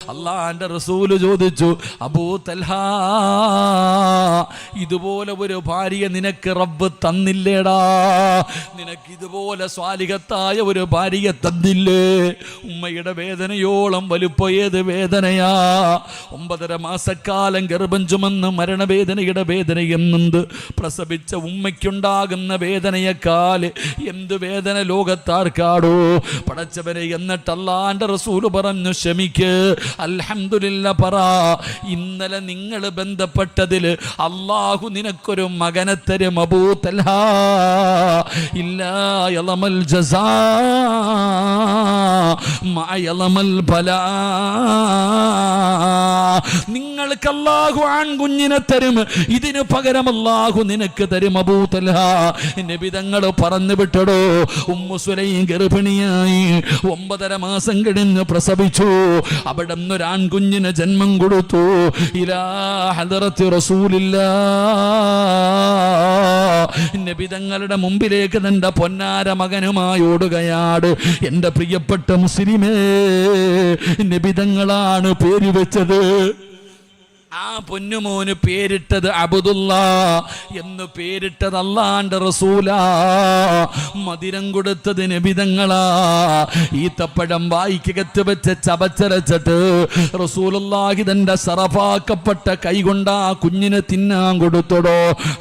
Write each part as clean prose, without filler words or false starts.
അള്ളാന്റെ റസൂല് ചോദിച്ചു, അബൂ തൽഹാ, ഇതുപോലെ ഒരു ഭാര്യ നിനക്ക് റബ്ബ് തന്നില്ലേടാ? നിനക്ക് ഇതുപോലെ സ്വാലിഹത്തായ ഒരു ഭാര്യ തന്നില്ലേ? ഉമ്മയുടെ വേദനയോളം വലുപ്പം ഏത് വേദനയാ? 9.5 മാസക്കാലം ഗർഭം ചുമന്ന് മരണവേദനയുടെ വേദനയെന്നുണ്ട്. പ്രസവിച്ച ഉമ്മയ്ക്കുണ്ടാകുന്ന വേദനയെക്കാൾ എന്ത് വേദന ലോകത്താർക്കാടോ? പടച്ചവരെ, എന്നിട്ട് അള്ളാന്റെ റസൂല് പറഞ്ഞു, ക്ഷമിക്ക്, അൽഹംദുലില്ലാ പറ. ഇന്നലെ നിങ്ങൾ ബന്ധപ്പെട്ടതിൽ അല്ലാഹു നിനക്കൊരു മകനെ തരും അബൂ തൽഹാ. ഇല്ലാ യളമൽ ജസാ മാ യളമൽ ബലാ. നിങ്ങൾക്ക് അല്ലാഹു ആൺകുഞ്ഞിനെ തരും, ഇതിനു പകരം അല്ലാഹു നിനക്ക് തരും അബൂ തൽഹാ. നബി തങ്ങൾ പറഞ്ഞു വിട്ടടോ. ഉമ്മു സുലൈം ഗർഭിണിയായി 9.5 മാസം കഴിഞ്ഞ് പ്രസവിച്ചു. അവിടെ ഒരാൺകുഞ്ഞിന് ജന്മം കൊടുത്തു. ഇലാ ഹദറത്തി റസൂലില്ലാ. നബി തങ്ങളുടെ മുമ്പിലേക്ക് തന്റെ പൊന്നാര മകനുമായി ഓടുകയാണ്. എന്റെ പ്രിയപ്പെട്ട മുസ്ലിമേ, നബി തങ്ങളാണ് പേര് വെച്ചത്. ആ പൊന്നുമോന് പേരിട്ടത് അബ്ദുല്ലാ എന്ന് പേരിട്ടത് അല്ലാഹുവിന്റെ റസൂലാ. മദിരം കൊടുത്തത് നബി തങ്ങളാ. ഈത്തപ്പഴം വായിക്കകത്ത് വെച്ച് ചവച്ചരച്ചിട്ട് റസൂലുള്ളാഹി തന്റെ സറഫാക്കപ്പെട്ട കൈകൊണ്ട് ആ കുഞ്ഞിനെ തിന്നാൻ കൊടുത്തടോ.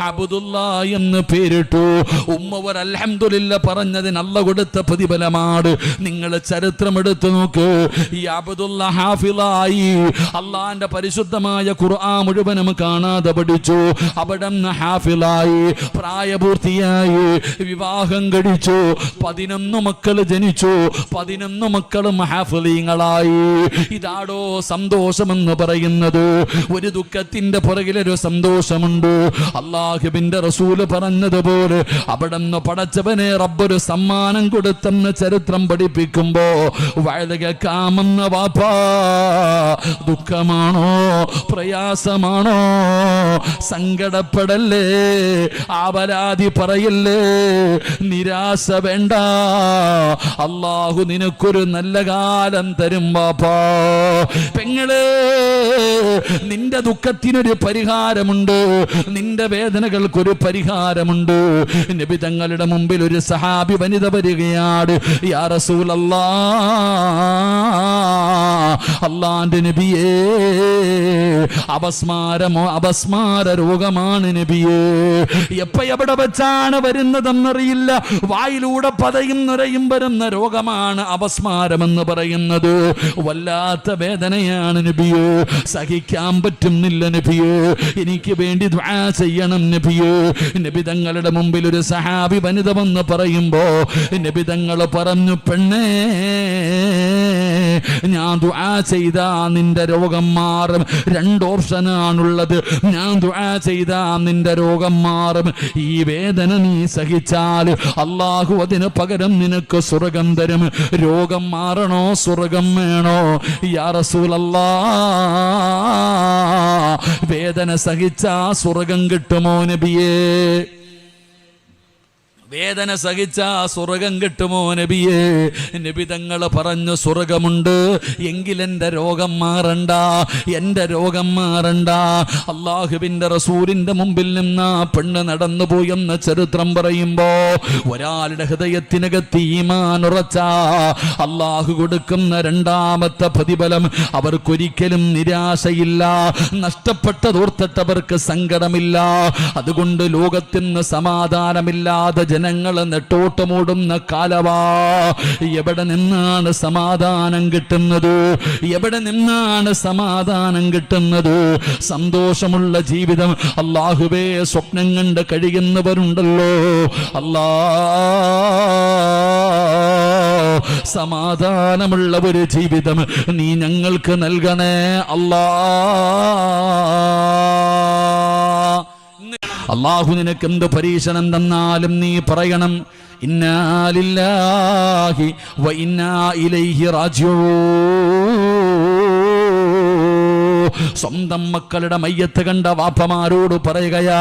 അബ്ദുല്ലാ എന്ന് പേരിട്ടു. ഉമ്മവർ അൽഹംദുലില്ലാ പറഞ്ഞതിന് അല്ലാഹു കൊടുത്ത പ്രതിഫലമാണ്. നിങ്ങൾ ചരിത്രം എടുത്തു നോക്ക്. ഈ അബ്ദുല്ലാ ഹാഫിളായി. അല്ലാഹുവിന്റെ പരിശുദ്ധമായ ഖുർആൻ മുഴുവനും കാണാതെ പഠിച്ചു. അവിടെ ഹാഫിളായി, പ്രായപൂർത്തിയായി, വിവാഹം കഴിച്ചു, 11 മക്കൾ ജനിച്ചു. 11 മക്കളും ഹാഫിളീങ്ങളായി. ഇതാടോ സന്തോഷമെന്ന് പറയുന്നത്. ഒരു ദുഃഖത്തിന്റെ പുറകിലൊരു സന്തോഷമുണ്ട്. അല്ലാഹുവിന്റെ റസൂല് പറഞ്ഞതുപോലെ അവിടെ പടച്ചവനെ റബ്ബൊരു സമ്മാനം കൊടുത്തെന്ന് ചരിത്രം പഠിപ്പിക്കുമ്പോ വഴുതകാമെന്ന വാപ്പാ, ദുഃഖമാണോ പ്രയാസമാണോ? സങ്കടപ്പെടല്ലേ, ആവലാതി പറയല്ലേ, നിരാശ വേണ്ട. അല്ലാഹു നിനക്കൊരു നല്ല കാലം തരും ബാപ്പാ. പെങ്ങളെ, നിന്റെ ദുഃഖത്തിനൊരു പരിഹാരമുണ്ട്, നിന്റെ വേദനകൾക്കൊരു പരിഹാരമുണ്ട്. നബി തങ്ങളുടെ മുമ്പിൽ ഒരു സഹാബി വനിത വരികയാണ്. യാ റസൂലല്ലാഹ്, അല്ലാഹുവിന്റെ നബിയേ, അപസ്മാര രോഗമാണ് നബിയേ. എവിടെ വെച്ചാണ് വരുന്നതെന്നറിയില്ല. വായിലൂടെ പതയും നിറയും വരുന്ന രോഗമാണ് അപസ്മാരമെന്ന് പറയുന്നത്. വല്ലാത്ത വേദനയാണ് നബിയേ, സഹിക്കാൻ പറ്റുന്നില്ല നബിയേ, എനിക്ക് വേണ്ടി ദുആ ചെയ്യണം നബിയേ. നബി തങ്ങളുടെ മുമ്പിൽ ഒരു സഹാബി വനിത വന്ന് പറയുമ്പോ നബി തങ്ങൾ പറഞ്ഞു, പെണ്ണേ, ഞാൻ ദുആ ചെയ്താ നിന്റെ രോഗം മാറും. 2 ഓപ്ഷനാണുള്ളത്. ഞാൻ ദുആ ചെയ്താ നിന്റെ രോഗം മാറും. ഈ വേദന നീ സഹിച്ചാൽ അല്ലാഹു അതിന് പകരം നിനക്ക് സ്വർഗം തരും. രോഗം മാറണോ സ്വർഗം വേണോ? യാ റസൂലല്ലാഹ്, വേദന സഹിച്ചാ സ്വർഗം കിട്ടുമോ നബിയേ? വേദന സഹിച്ചാ സ്വർഗം കിട്ടുമോ നബിയേ? നബി തങ്ങൾ പറഞ്ഞു, സ്വർഗമുണ്ട്, എങ്കിലെന്റെ രോഗം മാറണ്ട, എന്റെ രോഗം മാറണ്ട. അല്ലാഹുവിന്റെ റസൂലിന്റെ മുമ്പിൽ നിന്ന് പെണ്ണ് നടന്നു പോയെന്ന് ചരിത്രം പറയുമ്പോ ഒരാളുടെ ഹൃദയത്തിനകത്ത് ഈമാൻ ഉറച്ച അല്ലാഹു കൊടുക്കുന്ന 2ാമത്തെ പ്രതിഫലം അവർക്കൊരിക്കലും നിരാശയില്ല. നഷ്ടപ്പെട്ടതോർത്തിട്ട് അവർക്ക് സങ്കടമില്ല. അതുകൊണ്ട് ലോകത്തിന് സമാധാനമില്ലാതെ ജനങ്ങൾ നെട്ടോട്ടമോടുന്ന കാലവാ. എവിടെ നിന്നാണ് സമാധാനം കിട്ടുന്നത്? എവിടെ നിന്നാണ് സമാധാനം കിട്ടുന്നത്? സന്തോഷമുള്ള ജീവിതം അല്ലാഹുവേ സ്വപ്നം കണ്ട് കഴിയുന്നവരുണ്ടല്ലോ. അല്ലാ, സമാധാനമുള്ള ഒരു ജീവിതം നീ ഞങ്ങൾക്ക് നൽകണേ അല്ലാ. അല്ലാഹു നിനക്ക് എന്ത് പരീക്ഷണം തന്നാലും നീ പറയണം, ഇന്നാ ലില്ലാഹി വ ഇന്നാ ഇലൈഹി റാജിഊൻ. സ്വന്തം മക്കളുടെ മയ്യത്ത് കണ്ട വാപ്പമാരോട് പറയുകയാ,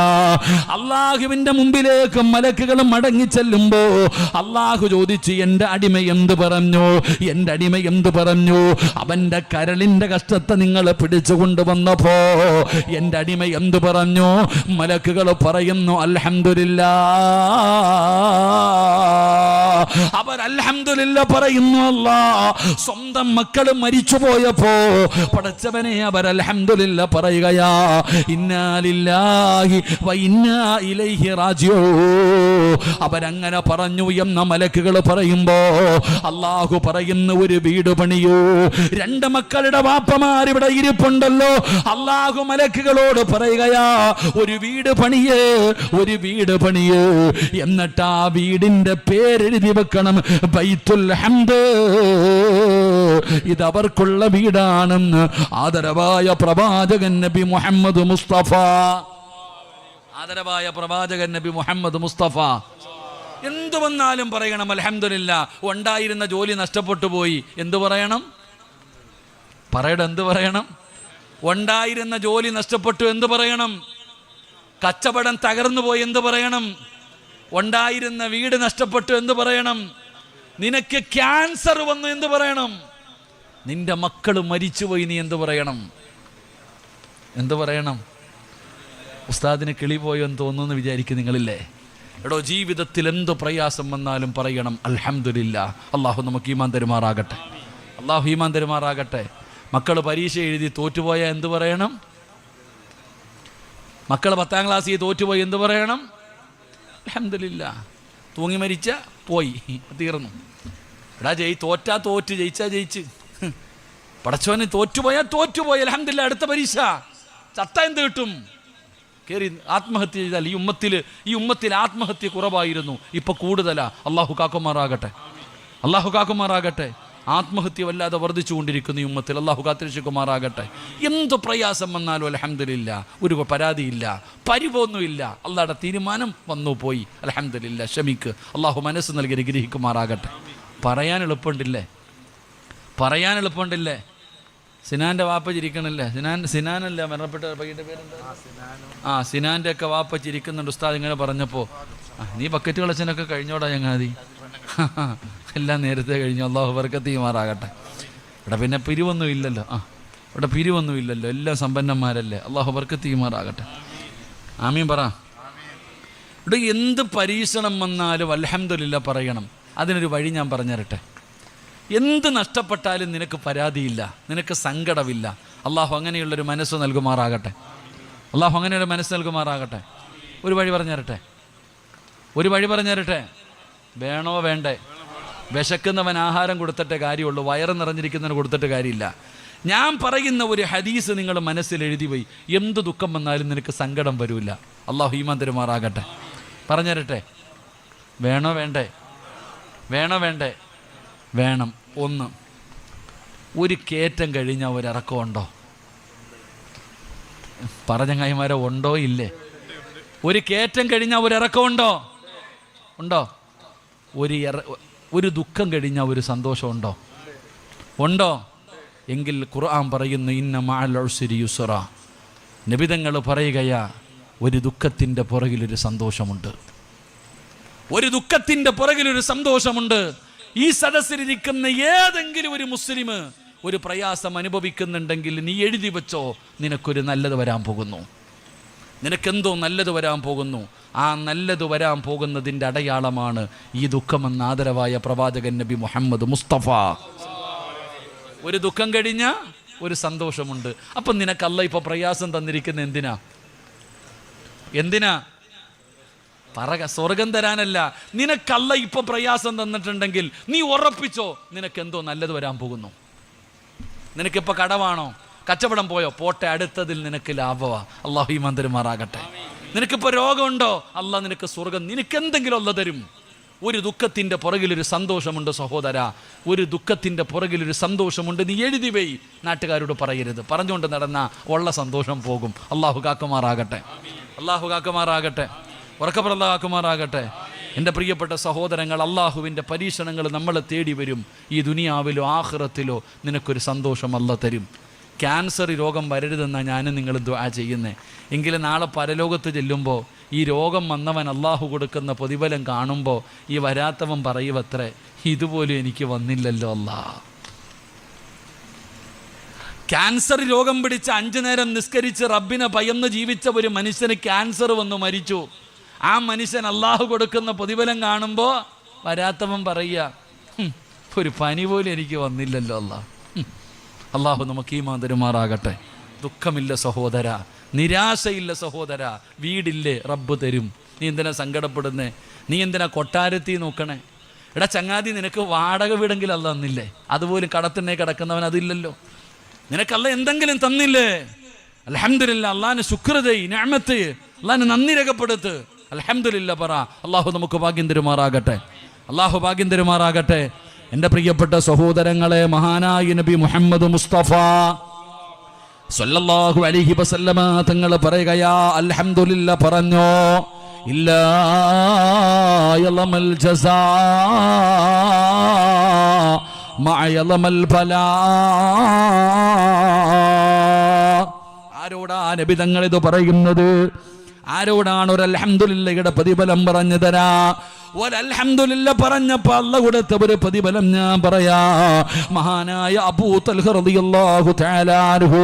അള്ളാഹുവിന്റെ മുമ്പിലേക്ക് മലക്കുകൾ മടങ്ങി ചെല്ലുമ്പോ അള്ളാഹു ചോദിച്ചു, എന്റെ അടിമ എന്ത് പറഞ്ഞു? എന്റെ അടിമ എന്ത് പറഞ്ഞു? അവന്റെ കരളിന്റെ കഷ്ടത്തെ നിങ്ങൾ പിടിച്ചു കൊണ്ടുവന്നപ്പോ എന്റെ അടിമ എന്ത് പറഞ്ഞു? മലക്കുകൾ പറയുന്നു, അൽഹംദുലില്ലാഹ്. അവർ അൽഹംദുലില്ലാഹ് പറയുന്നു. അല്ലാഹ് സ്വന്തം മക്കൾ മരിച്ചു പോയപ്പോ പടച്ചവനെ അവർ അൽഹംദുലില്ലാഹ് പറയുകയാ. ഇന്നാ ലില്ലാഹി വ ഇന്നാ ഇലൈഹി റാജിഊൻ. അവരങ്ങനെ പറഞ്ഞു എന്ന മലക്കുകൾ പറയുമ്പോ അല്ലാഹു പറയുന്ന, ഒരു വീട് പണിയൂ. രണ്ട് മക്കളുടെ വാപ്പമാർ ഇവിടെ ഇരിപ്പുണ്ടല്ലോ. അല്ലാഹു മലക്കുകളോട് പറയുകയാ, ഒരു വീട് പണിയേ, ഒരു വീട് പണിയേ. എന്നിട്ട് ആ വീടിന്റെ പേരെഴുതി വെക്കണം, ബൈത്തുൽ ഹംദ്. ഇതവർക്കുള്ള വീടാണെന്ന് ആദരവായ പ്രവാചകൻ നബി മുഹമ്മദ് മുസ്തഫ, ആദരവായ പ്രവാചകൻ നബി മുഹമ്മദ് മുസ്തഫ എന്തു വന്നാലും പറയണം അൽഹംദുലില്ലാഹ്. ഉണ്ടായിരുന്ന ജോലി നഷ്ടപ്പെട്ടു പോയി, എന്തു പറയണം? പറയണം, എന്ത് പറയണം? ഉണ്ടായിരുന്ന ജോലി നഷ്ടപ്പെട്ടു, എന്ത് പറയണം? കച്ചവടം തകർന്നു പോയി, എന്ത് പറയണം? ഉണ്ടായിരുന്ന വീട് നഷ്ടപ്പെട്ടു, എന്ത് പറയണം? നിനക്ക് ക്യാൻസർ വന്നു, എന്ത് പറയണം? നിന്റെ മക്കൾ മരിച്ചുപോയി, നീ എന്ത് പറയണം? എന്ത് പറയണം? ഉസ്താദിന് കിളി പോയോ എന്ന് തോന്നുന്നു വിചാരിക്കും നിങ്ങളില്ലേ? എടോ, ജീവിതത്തിൽ എന്ത് പ്രയാസം വന്നാലും പറയണം അൽഹംദുലില്ലാഹ്. അള്ളാഹു നമുക്ക് ഈമാൻ തരുമാറാകട്ടെ, അള്ളാഹു ഈമാൻ തരുമാറാകട്ടെ. മക്കൾ പരീക്ഷ എഴുതി തോറ്റുപോയാൽ എന്ത് പറയണം? മക്കൾ 10ാം ക്ലാസ്സിൽ തോറ്റുപോയി, എന്ത് പറയണം? അൽഹംദുലില്ലാഹ്. തൂങ്ങി മരിച്ച പോയി, തീർന്നു. എടാ, തോറ്റാ തോറ്റ്, ജയിച്ചാ ജയിച്ച്. പടച്ചോന് തോറ്റുപോയാൽ തോറ്റുപോയി, അൽഹംദുലില്ലാഹ്. അടുത്ത പരീക്ഷ ചത്ത എന്ത് കിട്ടും? കയറി ആത്മഹത്യ ചെയ്താൽ ഈ ഉമ്മത്തിൽ ആത്മഹത്യ കുറവായിരുന്നു, ഇപ്പൊ കൂടുതലാ. അള്ളാഹു കാക്കുമാറാകട്ടെ, അള്ളാഹു കാക്കുമാറാകട്ടെ. ആത്മഹത്യ വല്ലാതെ വർദ്ധിച്ചുകൊണ്ടിരിക്കുന്ന ഈ ഉമ്മത്തിൽ അള്ളാഹു കാത്തിരക്ഷിക്കുമാറാകട്ടെ. എന്ത് പ്രയാസം വന്നാലും അൽഹംദുലില്ലാഹ്, ഒരു പരാതിയില്ല, പരിവൊന്നുമില്ല. അള്ളാഹുടെ തീരുമാനം വന്നു പോയി, അൽഹംദുലില്ലാഹ്. ക്ഷമിക്ക്, അള്ളാഹു മനസ്സ് നൽകി അനുഗ്രഹിക്കുമാറാകട്ടെ. പറയാൻ എളുപ്പമുണ്ടില്ലേ? പറയാൻ എളുപ്പമുണ്ടില്ലേ? സിനാന്റെ വാപ്പ ചിരിക്കണില്ലേ? സിനാനല്ല മരണപ്പെട്ട പയ്യന്റെ പേരെന്താ? സിനാന്റെ ഒക്കെ വാപ്പ ചിരിക്കുന്നുണ്ട്. ഉസ്താദ് ഇങ്ങനെ പറഞ്ഞപ്പോ, നീ ബക്കറ്റ് കളച്ചനൊക്കെ കഴിഞ്ഞോടാ ചങ്ങാതി. എല്ലാം നേരത്തെ കഴിഞ്ഞു, അള്ളാഹു ബർക്കത്ത് ചെയ്യുമാറാകട്ടെ. ഇവിടെ പിന്നെ പിരിവൊന്നും ഇല്ലല്ലോ. ഇവിടെ പിരിവൊന്നും ഇല്ലല്ലോ, എല്ലാം സമ്പന്നന്മാരല്ലേ. അള്ളാഹു ബർക്കത്ത് ചെയ്യുമാറാകട്ടെ. ആമീൻ പറ. ഇവിടെ എന്ത് പരീക്ഷണം വന്നാലും അൽഹംദുലില്ലാഹ് പറയണം. അതിനൊരു വഴി ഞാൻ പറഞ്ഞുതരട്ടെ. എന്ത് നഷ്ടപ്പെട്ടാലും നിനക്ക് പരാതിയില്ല, നിനക്ക് സങ്കടമില്ല. അള്ളാഹു അങ്ങനെയുള്ളൊരു മനസ്സ് നൽകുമാറാകട്ടെ, അള്ളാഹു അങ്ങനെയുള്ള മനസ്സ് നൽകുമാറാകട്ടെ. ഒരു വഴി പറഞ്ഞുതരട്ടെ, ഒരു വഴി പറഞ്ഞുതരട്ടെ. വേണോ വേണ്ടേ? വിശക്കുന്നവൻ ആഹാരം കൊടുത്തിട്ടേ കാര്യമുള്ളൂ, വയറ് നിറഞ്ഞിരിക്കുന്നവന് കൊടുത്തിട്ട് കാര്യമില്ല. ഞാൻ പറയുന്ന ഒരു ഹദീസ് നിങ്ങൾ മനസ്സിൽ എഴുതി പോയി. എന്ത് ദുഃഖം വന്നാലും നിനക്ക് സങ്കടം വരില്ല. അള്ളാഹു ഈമാൻ തരുമാറാകട്ടെ. പറഞ്ഞുതരട്ടെ, വേണോ വേണ്ടേ? വേണോ വേണ്ടേ? വേണം. ഒന്ന്, ഒരു കയറ്റം കഴിഞ്ഞാൽ ഒരു ഇറക്കമുണ്ടോ? പറഞ്ഞ കൈമാരെ ഉണ്ടോ ഇല്ലേ? ഒരു കയറ്റം കഴിഞ്ഞാൽ ഒരു ഇറക്കമുണ്ടോ? ഉണ്ടോ? ഒരു ദുഃഖം കഴിഞ്ഞാൽ ഒരു സന്തോഷമുണ്ടോ? ഉണ്ടോ? എങ്കിൽ ഖുർആൻ പറയുന്നു, ഇന്ന മഅൽ ഉസ്രി യുസ്റ. നബിതങ്ങൾ പറയുകയാ, ഒരു ദുഃഖത്തിൻ്റെ പുറകിലൊരു സന്തോഷമുണ്ട്, ഒരു ദുഃഖത്തിൻ്റെ പുറകിലൊരു സന്തോഷമുണ്ട്. ഈ സദസ്സിലിരിക്കുന്ന ഏതെങ്കിലും ഒരു മുസ്ലിം ഒരു പ്രയാസം അനുഭവിക്കുന്നുണ്ടെങ്കിൽ നീ എഴുതി വെച്ചോ, നിനക്കൊരു നല്ലത് വരാൻ പോകുന്നു, നിനക്കെന്തോ നല്ലത് വരാൻ പോകുന്നു. ആ നല്ലത് വരാൻ പോകുന്നതിൻ്റെ അടയാളമാണ് ഈ ദുഃഖമെന്ന് ആദരവായ പ്രവാചകൻ നബി മുഹമ്മദ് മുസ്തഫ. ഒരു ദുഃഖം കഴിഞ്ഞ ഒരു സന്തോഷമുണ്ട്. അപ്പം നിനക്ക് അല്ലാഹ് ഇപ്പോൾ പ്രയാസം തന്നിരിക്കുന്ന എന്തിനാ? സ്വർഗം തരാനല്ല. നിനക്ക് അല്ലാഹ് ഇപ്പൊ പ്രയാസം തന്നിട്ടുണ്ടെങ്കിൽ നീ ഉറപ്പിച്ചോ, നിനക്ക് എന്തോ നല്ലത് വരാൻ പോകുന്നു. നിനക്കിപ്പോൾ കടമാണോ? കച്ചവടം പോയോ? പോട്ടെ, അടുത്തതിൽ നിനക്ക് ലാഭമാ. അല്ലാഹു ഈമാൻ തരുമാറാകട്ടെ. നിനക്കിപ്പോൾ രോഗമുണ്ടോ? അല്ലാഹ് നിനക്ക് സ്വർഗം, നിനക്ക് എന്തെങ്കിലും അല്ലാഹ് തരും. ഒരു ദുഃഖത്തിൻ്റെ പുറകിലൊരു സന്തോഷമുണ്ട് സഹോദര, ഒരു ദുഃഖത്തിൻ്റെ പുറകിലൊരു സന്തോഷമുണ്ട്. നീ എഴുതി പോയി, നാട്ടുകാരോട് പറയരുത്. പറഞ്ഞുകൊണ്ട് നടന്ന ഉള്ള സന്തോഷം പോകും. അള്ളാഹു കാക്കുമാറാകട്ടെ, അള്ളാഹു കാക്കുമാറാകട്ടെ, ഉറക്കപ്രദമാക്കുമാറാകട്ടെ. എൻ്റെ പ്രിയപ്പെട്ട സഹോദരങ്ങൾ, അള്ളാഹുവിൻ്റെ പരീക്ഷണങ്ങൾ നമ്മളെ തേടി വരും. ഈ ദുനിയാവിലോ ആഖിറത്തിലോ നിനക്കൊരു സന്തോഷം അല്ലാഹ് തരും. ക്യാൻസർ രോഗം വരരുതെന്നാണ് ഞാനും നിങ്ങൾ ദുആ ചെയ്യുന്നത്. എങ്കിലും നാളെ പരലോകത്ത് ചെല്ലുമ്പോൾ ഈ രോഗം വന്നവൻ അള്ളാഹു കൊടുക്കുന്ന പ്രതിഫലം കാണുമ്പോൾ ഈ വരാത്തവൻ പറയുവത്രേ, ഇതുപോലും എനിക്ക് വന്നില്ലല്ലോ അല്ലാ. ക്യാൻസർ രോഗം പിടിച്ച് 5 നേരം നിസ്കരിച്ച് റബ്ബിനെ ഭയന്ന് ജീവിച്ച ഒരു മനുഷ്യന് ക്യാൻസർ വന്നു മരിച്ചു. ആ മനുഷ്യൻ അള്ളാഹു കൊടുക്കുന്ന പ്രതിഫലം കാണുമ്പോൾ വരാത്തവൻ പറയുക, ഒരു പനി പോലും എനിക്ക് വന്നില്ലല്ലോ അല്ലാ. അള്ളാഹു നമുക്ക് ഈമാൻ തരുമാറാകട്ടെ. ദുഃഖമില്ല സഹോദര, നിരാശയില്ല സഹോദര. വീടില്ലേ, റബ്ബ് തരും. നീ എന്തിനാ സങ്കടപ്പെടുന്നേ? നീ എന്തിനാ കൊട്ടാരത്തി നോക്കണേ? എടാ ചങ്ങാതി, നിനക്ക് വാടക വീടെങ്കിലും അല്ല തന്നില്ലേ? അതുപോലും കടത്തിനെ കിടക്കുന്നവൻ അതില്ലല്ലോ. നിനക്കല്ല എന്തെങ്കിലും തന്നില്ലേ? അൽഹംദുലില്ലാ, അള്ളാഹിന് ശുക്ർ ചെയ്യ്, നിഅമത്ത്, അള്ളാഹിന് നന്ദി രേഖപ്പെടുത്ത്. അൽഹംദുലില്ലാ പറ. അള്ളാഹു നമുക്ക് ഭാഗ്യം തരുമാറാകട്ടെ. അള്ളാഹു ഭാഗ്യം തരുമാറാകട്ടെ. എൻ്റെ പ്രിയപ്പെട്ട സഹോദരങ്ങളെ, മഹാനായ നബി മുഹമ്മദ് മുസ്തഫ സല്ലല്ലാഹു അലൈഹി വസല്ലമ തങ്ങൾ പറയുകയാ, അൽഹംദുലില്ലാ പറഞ്ഞോ, ഇല്ലാ യളമൽ ജസാ മഅ യളമൽ ബലാ. ആരോടാ നബി തങ്ങൾ ഇത് പറയുന്നത്? ആരോടാണ് ഒരു അൽഹംദുലില്ലയുടെ പ്രതിഫലം പറഞ്ഞു തരാ? ഒരൽഹംദുലില്ല പറഞ്ഞപ്പോ അല്ലാഹു കൊടുത്ത ഒരു പ്രതിഫലം ഞാൻ പറയാ. മഹാനായ അബൂ തൽഹ റളിയല്ലാഹു തആല അൻഹു,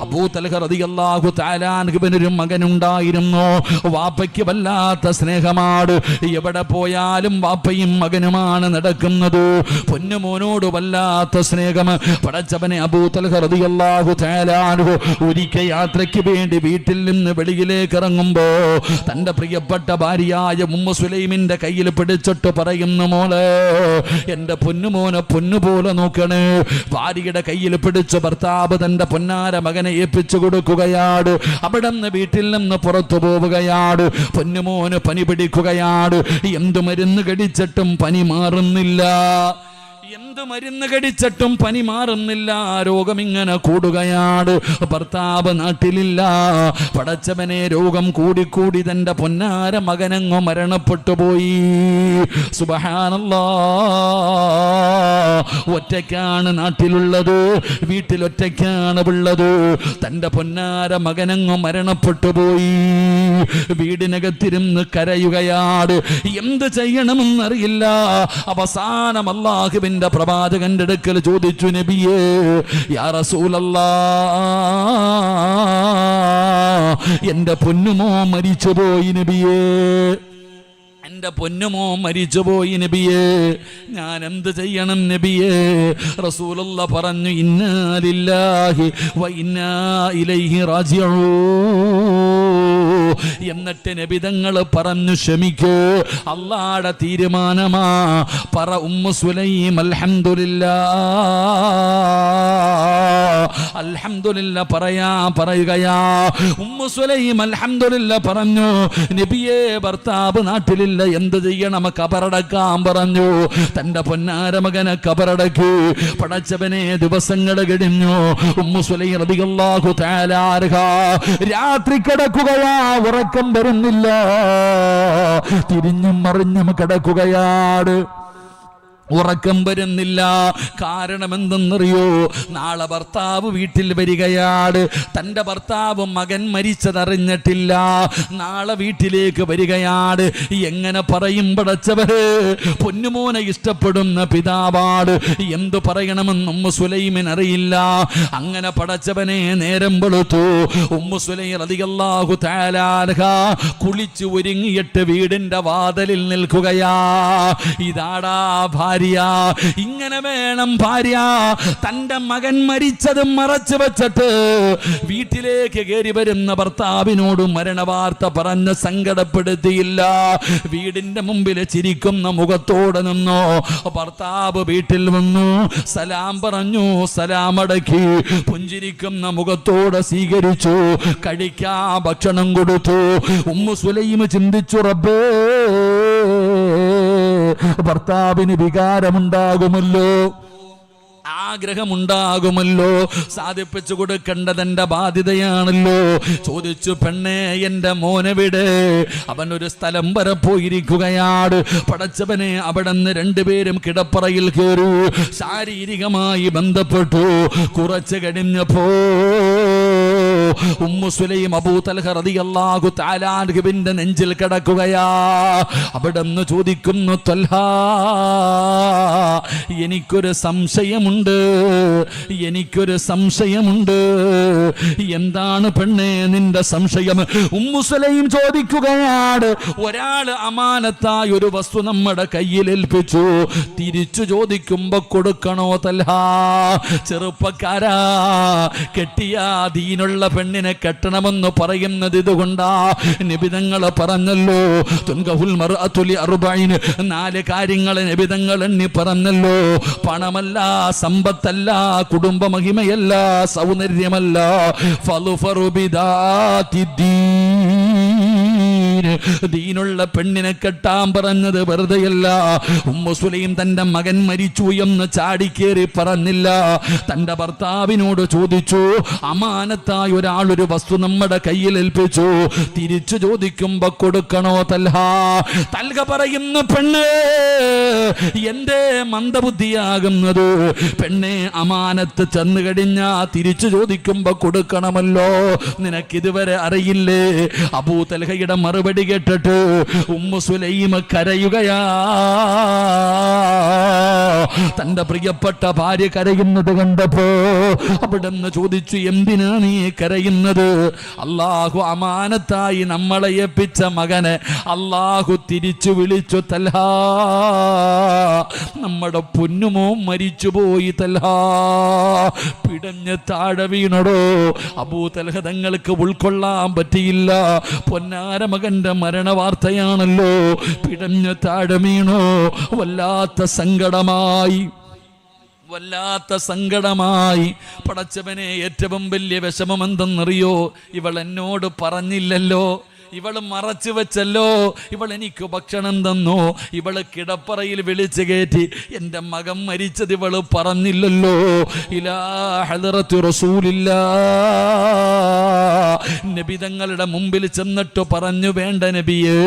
അബൂ തൽഹ റളിയല്ലാഹു തആല അൻഹുവിനൊരു മകനുണ്ടായിരുന്നു. വാപ്പയ്ക്ക് വല്ലാത്ത സ്നേഹമാണ്. എവിടെ പോയാലും വാപ്പയും മകനുമാണ് നടക്കുന്നത്. പൊന്നുമോനോട് വല്ലാത്ത സ്നേഹം. പടച്ചവനെ, അബൂ തൽഹ റളിയല്ലാഹു തആല അൻഹു ഒരിക്കൽ യാത്രയ്ക്ക് വേണ്ടി വീട്ടിൽ നിന്ന് വെളിയിലേക്ക് ഇറങ്ങുമ്പോ തന്റെ പ്രിയപ്പെട്ട ഭാര്യയായ ഉമ്മു സുലൈമിന്റെ കയ്യിൽ പിടിച്ചിട്ട് പറയുന്നു, മോളെ, എന്റെ പൊന്നുമോനെ പൊന്നുപോലെ നോക്കണേ. ഭാര്യയുടെ കയ്യിൽ പിടിച്ച് ഭർത്താവ് തന്റെ പൊന്നാര മകനെ ഏൽപ്പിച്ചു കൊടുക്കുകയാണ്. അവിടെ നിന്ന് വീട്ടിൽ നിന്ന് പുറത്തു പോവുകയാണ്. പൊന്നുമോന് പനി പിടിക്കുകയാണ്. എന്തു മരുന്ന് കടിച്ചിട്ടും പനി മാറുന്നില്ല. എന്ത് മരുന്ന് കടിച്ചിട്ടും പനി മാറുന്നില്ല. രോഗം ഇങ്ങനെ കൂടുകയാണ്. ഭർത്താവ് നാട്ടിലില്ല. പടച്ചവനെ, രോഗം കൂടിക്കൂടി തന്റെ പൊന്നാര മകനങ്ങോ മരണപ്പെട്ടു പോയി. സുബ്ഹാനല്ലാഹ്. ഒറ്റയ്ക്കാണ് നാട്ടിലുള്ളത്, വീട്ടിലൊറ്റയ്ക്കാണ് ഉള്ളത്. തന്റെ പൊന്നാര മകനങ്ങോ മരണപ്പെട്ടു പോയി. വീടിനകത്തിരുന്ന് കരയുകയാണ്. എന്ത് ചെയ്യണമെന്നറിയില്ല. അവസാനം അല്ലാഹുവിന്റെ പ്രവാചകന്റെ അടുക്കൽ ചോദിച്ചു, നബിയേ, യാ റസൂലല്ലാഹ്, എന്റെ പൊന്നുമോ മരിച്ചുപോയി നബിയേ, എന്റെ പൊന്നുമോ മരിച്ചുപോയി നബിയേ, ഞാൻ എന്ത് ചെയ്യണം നബിയേ? റസൂലുള്ളാഹ് പറഞ്ഞു, ഇന്നാ ലില്ലാഹി വ ഇന്നാ ഇലൈഹി റാജിഊൻ. എന്നിട്ട് നബി തങ്ങൾ പറഞ്ഞു, ക്ഷമിക്കൂ, അല്ലാഹുവിന്റെ തീരുമാനമാ. പറ ഉമ്മു സുലൈം, അൽഹംദുലില്ലാഹ്, അൽഹംദുലില്ലാഹ് പറയുകയാ. ഉമ്മു സുലൈം അൽഹംദുലില്ലാഹ് പറഞ്ഞു. നബിയേ, ഭർത്താവ് നാട്ടിലില്ല, എന്ത് ചെയ്യണം? കബറടക്കാൻ പറഞ്ഞു. തന്റെ പൊന്നാര മകനെ കബറടക്കി. പടച്ചവനെ, ദിവസങ്ങൾ കഴിഞ്ഞു. ഉമ്മു സുലൈം റളിയല്ലാഹു തആല അൻഹാ രാത്രി കിടക്കുകയാ. ഉറക്കം വരുന്നില്ല. തിരിഞ്ഞും മറിഞ്ഞും കിടക്കുകയാണ്. ഉറക്കം വരുന്നില്ല. കാരണം എന്തെന്നറിയോ? നാളെ ഭർത്താവ് വീട്ടിൽ വരികയാണ്. തൻ്റെ ഭർത്താവ് മകൻ മരിച്ചതറിഞ്ഞിട്ടില്ല. നാളെ വീട്ടിലേക്ക് വരികയാണ്. എങ്ങനെ പറയും? പടച്ചവര്, പൊന്നുമോനെ ഇഷ്ടപ്പെടുന്ന പിതാവാണ്. എന്തു പറയണമെന്ന് ഉമ്മു സുലൈമിന് അറിയില്ല. അങ്ങനെ പടച്ചവനെ, നേരം വെളുത്തു. ഉമ്മു സുലൈം റളിയല്ലാഹു തആല അൻഹാ കുളിച്ചു ഒരുങ്ങിയിട്ട് വീടിന്റെ വാതിലിൽ നിൽക്കുകയാ. ഇതാടാ ഭാര്യ. ഇങ്ങനെ വേണം ഭാര്യ. തന്റെ മകൻ മരിച്ചത് മറച്ചു വെച്ചിട്ട് വീട്ടിലേക്ക് കയറി വരുന്ന ഭർത്താവിനോട് മരണവാർത്ത പറഞ്ഞ് സങ്കടപ്പെടുത്തിയില്ല. വീടിന്റെ മുമ്പിൽ ചിരിക്കുന്ന മുഖത്തോടെ നിന്നോ. ഭർത്താവ് വീട്ടിൽ വന്നു, സലാം പറഞ്ഞു, സലാം അടക്കി, പുഞ്ചിരിക്കുന്ന മുഖത്തോടെ സ്വീകരിച്ചു. കഴിക്കാ ഭക്ഷണം കൊടുത്തു. ഉമ്മു സുലൈം ചിന്തിച്ചു, റബ്ബേ, ഭർത്താവിന് വികാരമുണ്ടാകുമല്ലോ. ആ ആഗ്രഹമുണ്ടാകുമല്ലോ, സാധിപ്പിച്ചു കൊടുക്കേണ്ടത് എന്റെ ബാധ്യതയാണല്ലോ. ചോദിച്ചു, പെണ്ണേ എന്റെ മോനെവിടെ? അവനൊരു സ്ഥലം വരെ പോയിരിക്കുകയാണ്. പടച്ചവനെ, അവിടെ നിന്ന് രണ്ടുപേരും കിടപ്പറയിൽ കയറി ശാരീരികമായി ബന്ധപ്പെട്ടു. കുറച്ച് കഴിഞ്ഞപ്പോ ഉമ്മു സുലൈം അബൂ തൽഹ റളിയല്ലാഹു തആല അൻഹുവിന്റെ നെഞ്ചിൽ കിടക്കുകയാ. അവിടെന്ന് ചോദിക്കുന്നു, തൽഹ എനിക്കൊരു സംശയമുണ്ട്, എനിക്കൊരു സംശയമുണ്ട്. എന്താണ് പെണ്ണേ നിന്റെ സംശയം? ഉമ്മു സുലൈം ചോദിക്കുകയാണ്. ഒരാള് അമാനത്തായ ഒരു വസ്തു നമ്മുടെ കയ്യിൽ ഏൽപ്പിച്ചു, തിരിച്ചു ചോദിക്കുമ്പോ കൊടുക്കണോ തൽഹ? ചെറുപ്പക്കാരാ, കെട്ടിയ ദീനുള്ള പെണ്ണിനെ കെട്ടണമെന്ന് പറയുന്നത് ഇതുകൊണ്ടാ. നിബിതങ്ങൾ പറഞ്ഞല്ലോ, തുൻകഹുൽ മർഅതു ലിഅർബഈൻ, 4 കാര്യങ്ങൾ നിബിതങ്ങൾ എണ്ണി പറഞ്ഞല്ലോ. പണമല്ല, സമ്പത്തല്ല, കുടുംബ മഹിമയല്ല, സൗന്ദര്യമല്ല. ഫളുഫറു ബിദാത്തിദ്ദീൻ, ദീനുള്ള പെണ്ണിനെ കെട്ടാൻ പറഞ്ഞത് വെറുതെയല്ല. ഉമ്മു സുലൈം തന്റെ മകൻ മരിച്ചു എന്ന് ചാടിക്കേറി പറഞ്ഞില്ല. തന്റെ ഭർത്താവിനോട് ചോദിച്ചു, അമാനത്തായ ഒരാളൊരു വസ്തു നമ്മുടെ കയ്യിൽ ഏൽപ്പിച്ചു, തിരിച്ചു ചോദിക്കുമ്പോ കൊടുക്കണോ തൽഹ? തൽഹ പറയുന്നു, പെണ്ണേ എന്റെ മന്ദബുദ്ധിയാകുന്നത്, പെണ്ണെ അമാനത്ത് ചെന്നു കഴിഞ്ഞാ തിരിച്ചു ചോദിക്കുമ്പോ കൊടുക്കണമല്ലോ. നിനക്കിതുവരെ അറിയില്ലേ? അബൂ തൽഹയുടെ മറുപടി കേട്ടിട്ട് ഉമ്മു സുലൈം കരയുകയാ. തന്റെ പ്രിയപ്പെട്ട ഭാര്യ കരയുന്നത് കണ്ടപ്പോ അവിടെന്ന് ചോദിച്ചു, എന്തിനാ നീ കരയുന്നത്? അല്ലാഹു അമാനത്തായി നമ്മളെ ഏൽപ്പിച്ച മകനെ അല്ലാഹു തിരിച്ചു വിളിച്ചു. തൽഹ, നമ്മുടെ പൊന്നുമോ മരിച്ചുപോയി. തൽഹ പിടഞ്ഞ് താഴെ വീണടോ. അബൂ തൽഹ തങ്ങൾക്ക് ഉൾക്കൊള്ളാൻ പറ്റിയില്ല. പൊന്നാര മകന്റെ മരണവാർത്തയാണല്ലോ. പിടഞ്ഞ് താഴെ വീണോ. വല്ലാത്ത സങ്കടമായി, വല്ലാത്ത സങ്കടമായി. പടച്ചവനെ, ഏറ്റവും വലിയ വിഷമം എന്തെന്നറിയോ? ഇവൾ എന്നോട് പറഞ്ഞില്ലല്ലോ, ഇവള് മറച്ചു വെച്ചല്ലോ. ഇവൾ എനിക്ക് ഭക്ഷണം തന്നു, ഇവള് കിടപ്പറയിൽ വിളിച്ചു കയറ്റി. എൻ്റെ മകൻ മരിച്ചത് ഇവള് പറഞ്ഞില്ലല്ലോ. ഇലാ ഹദറത്തു റസൂലില്ലാഹ്, നബി തങ്ങളുടെ മുമ്പിൽ ചെന്നിട്ട് പറഞ്ഞു, വേണ്ട നബിയേ,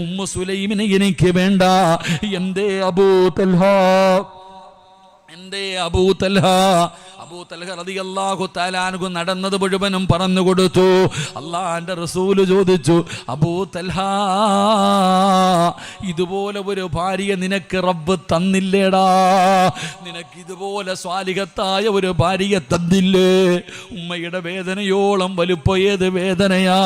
ഉമ്മു സുലൈമിനെ എനിക്ക് വേണ്ട. എന്തേ അബൂ തൽഹ, എന്തേ അബൂ തൽഹ? അബൂ തൽഹ റളിയല്ലാഹു തആല അൻഹു നടന്നത് മുഴുവനും പറഞ്ഞു കൊടുത്തു. അല്ലാഹുവിന്റെ റസൂല് ചോദിച്ചു, അബൂ തൽഹ, ഇതുപോലെ ഒരു ഭാര്യ നിനക്ക് റബ്ബ് തന്നില്ലേടാ? നിനക്ക് ഇതുപോലെ സ്വാലിഹത്തായ ഒരു ഭാര്യയെ തന്നില്ലേ? ഉമ്മയുടെ വേദനയോളം വലുപ്പം ഏത് വേദനയാ?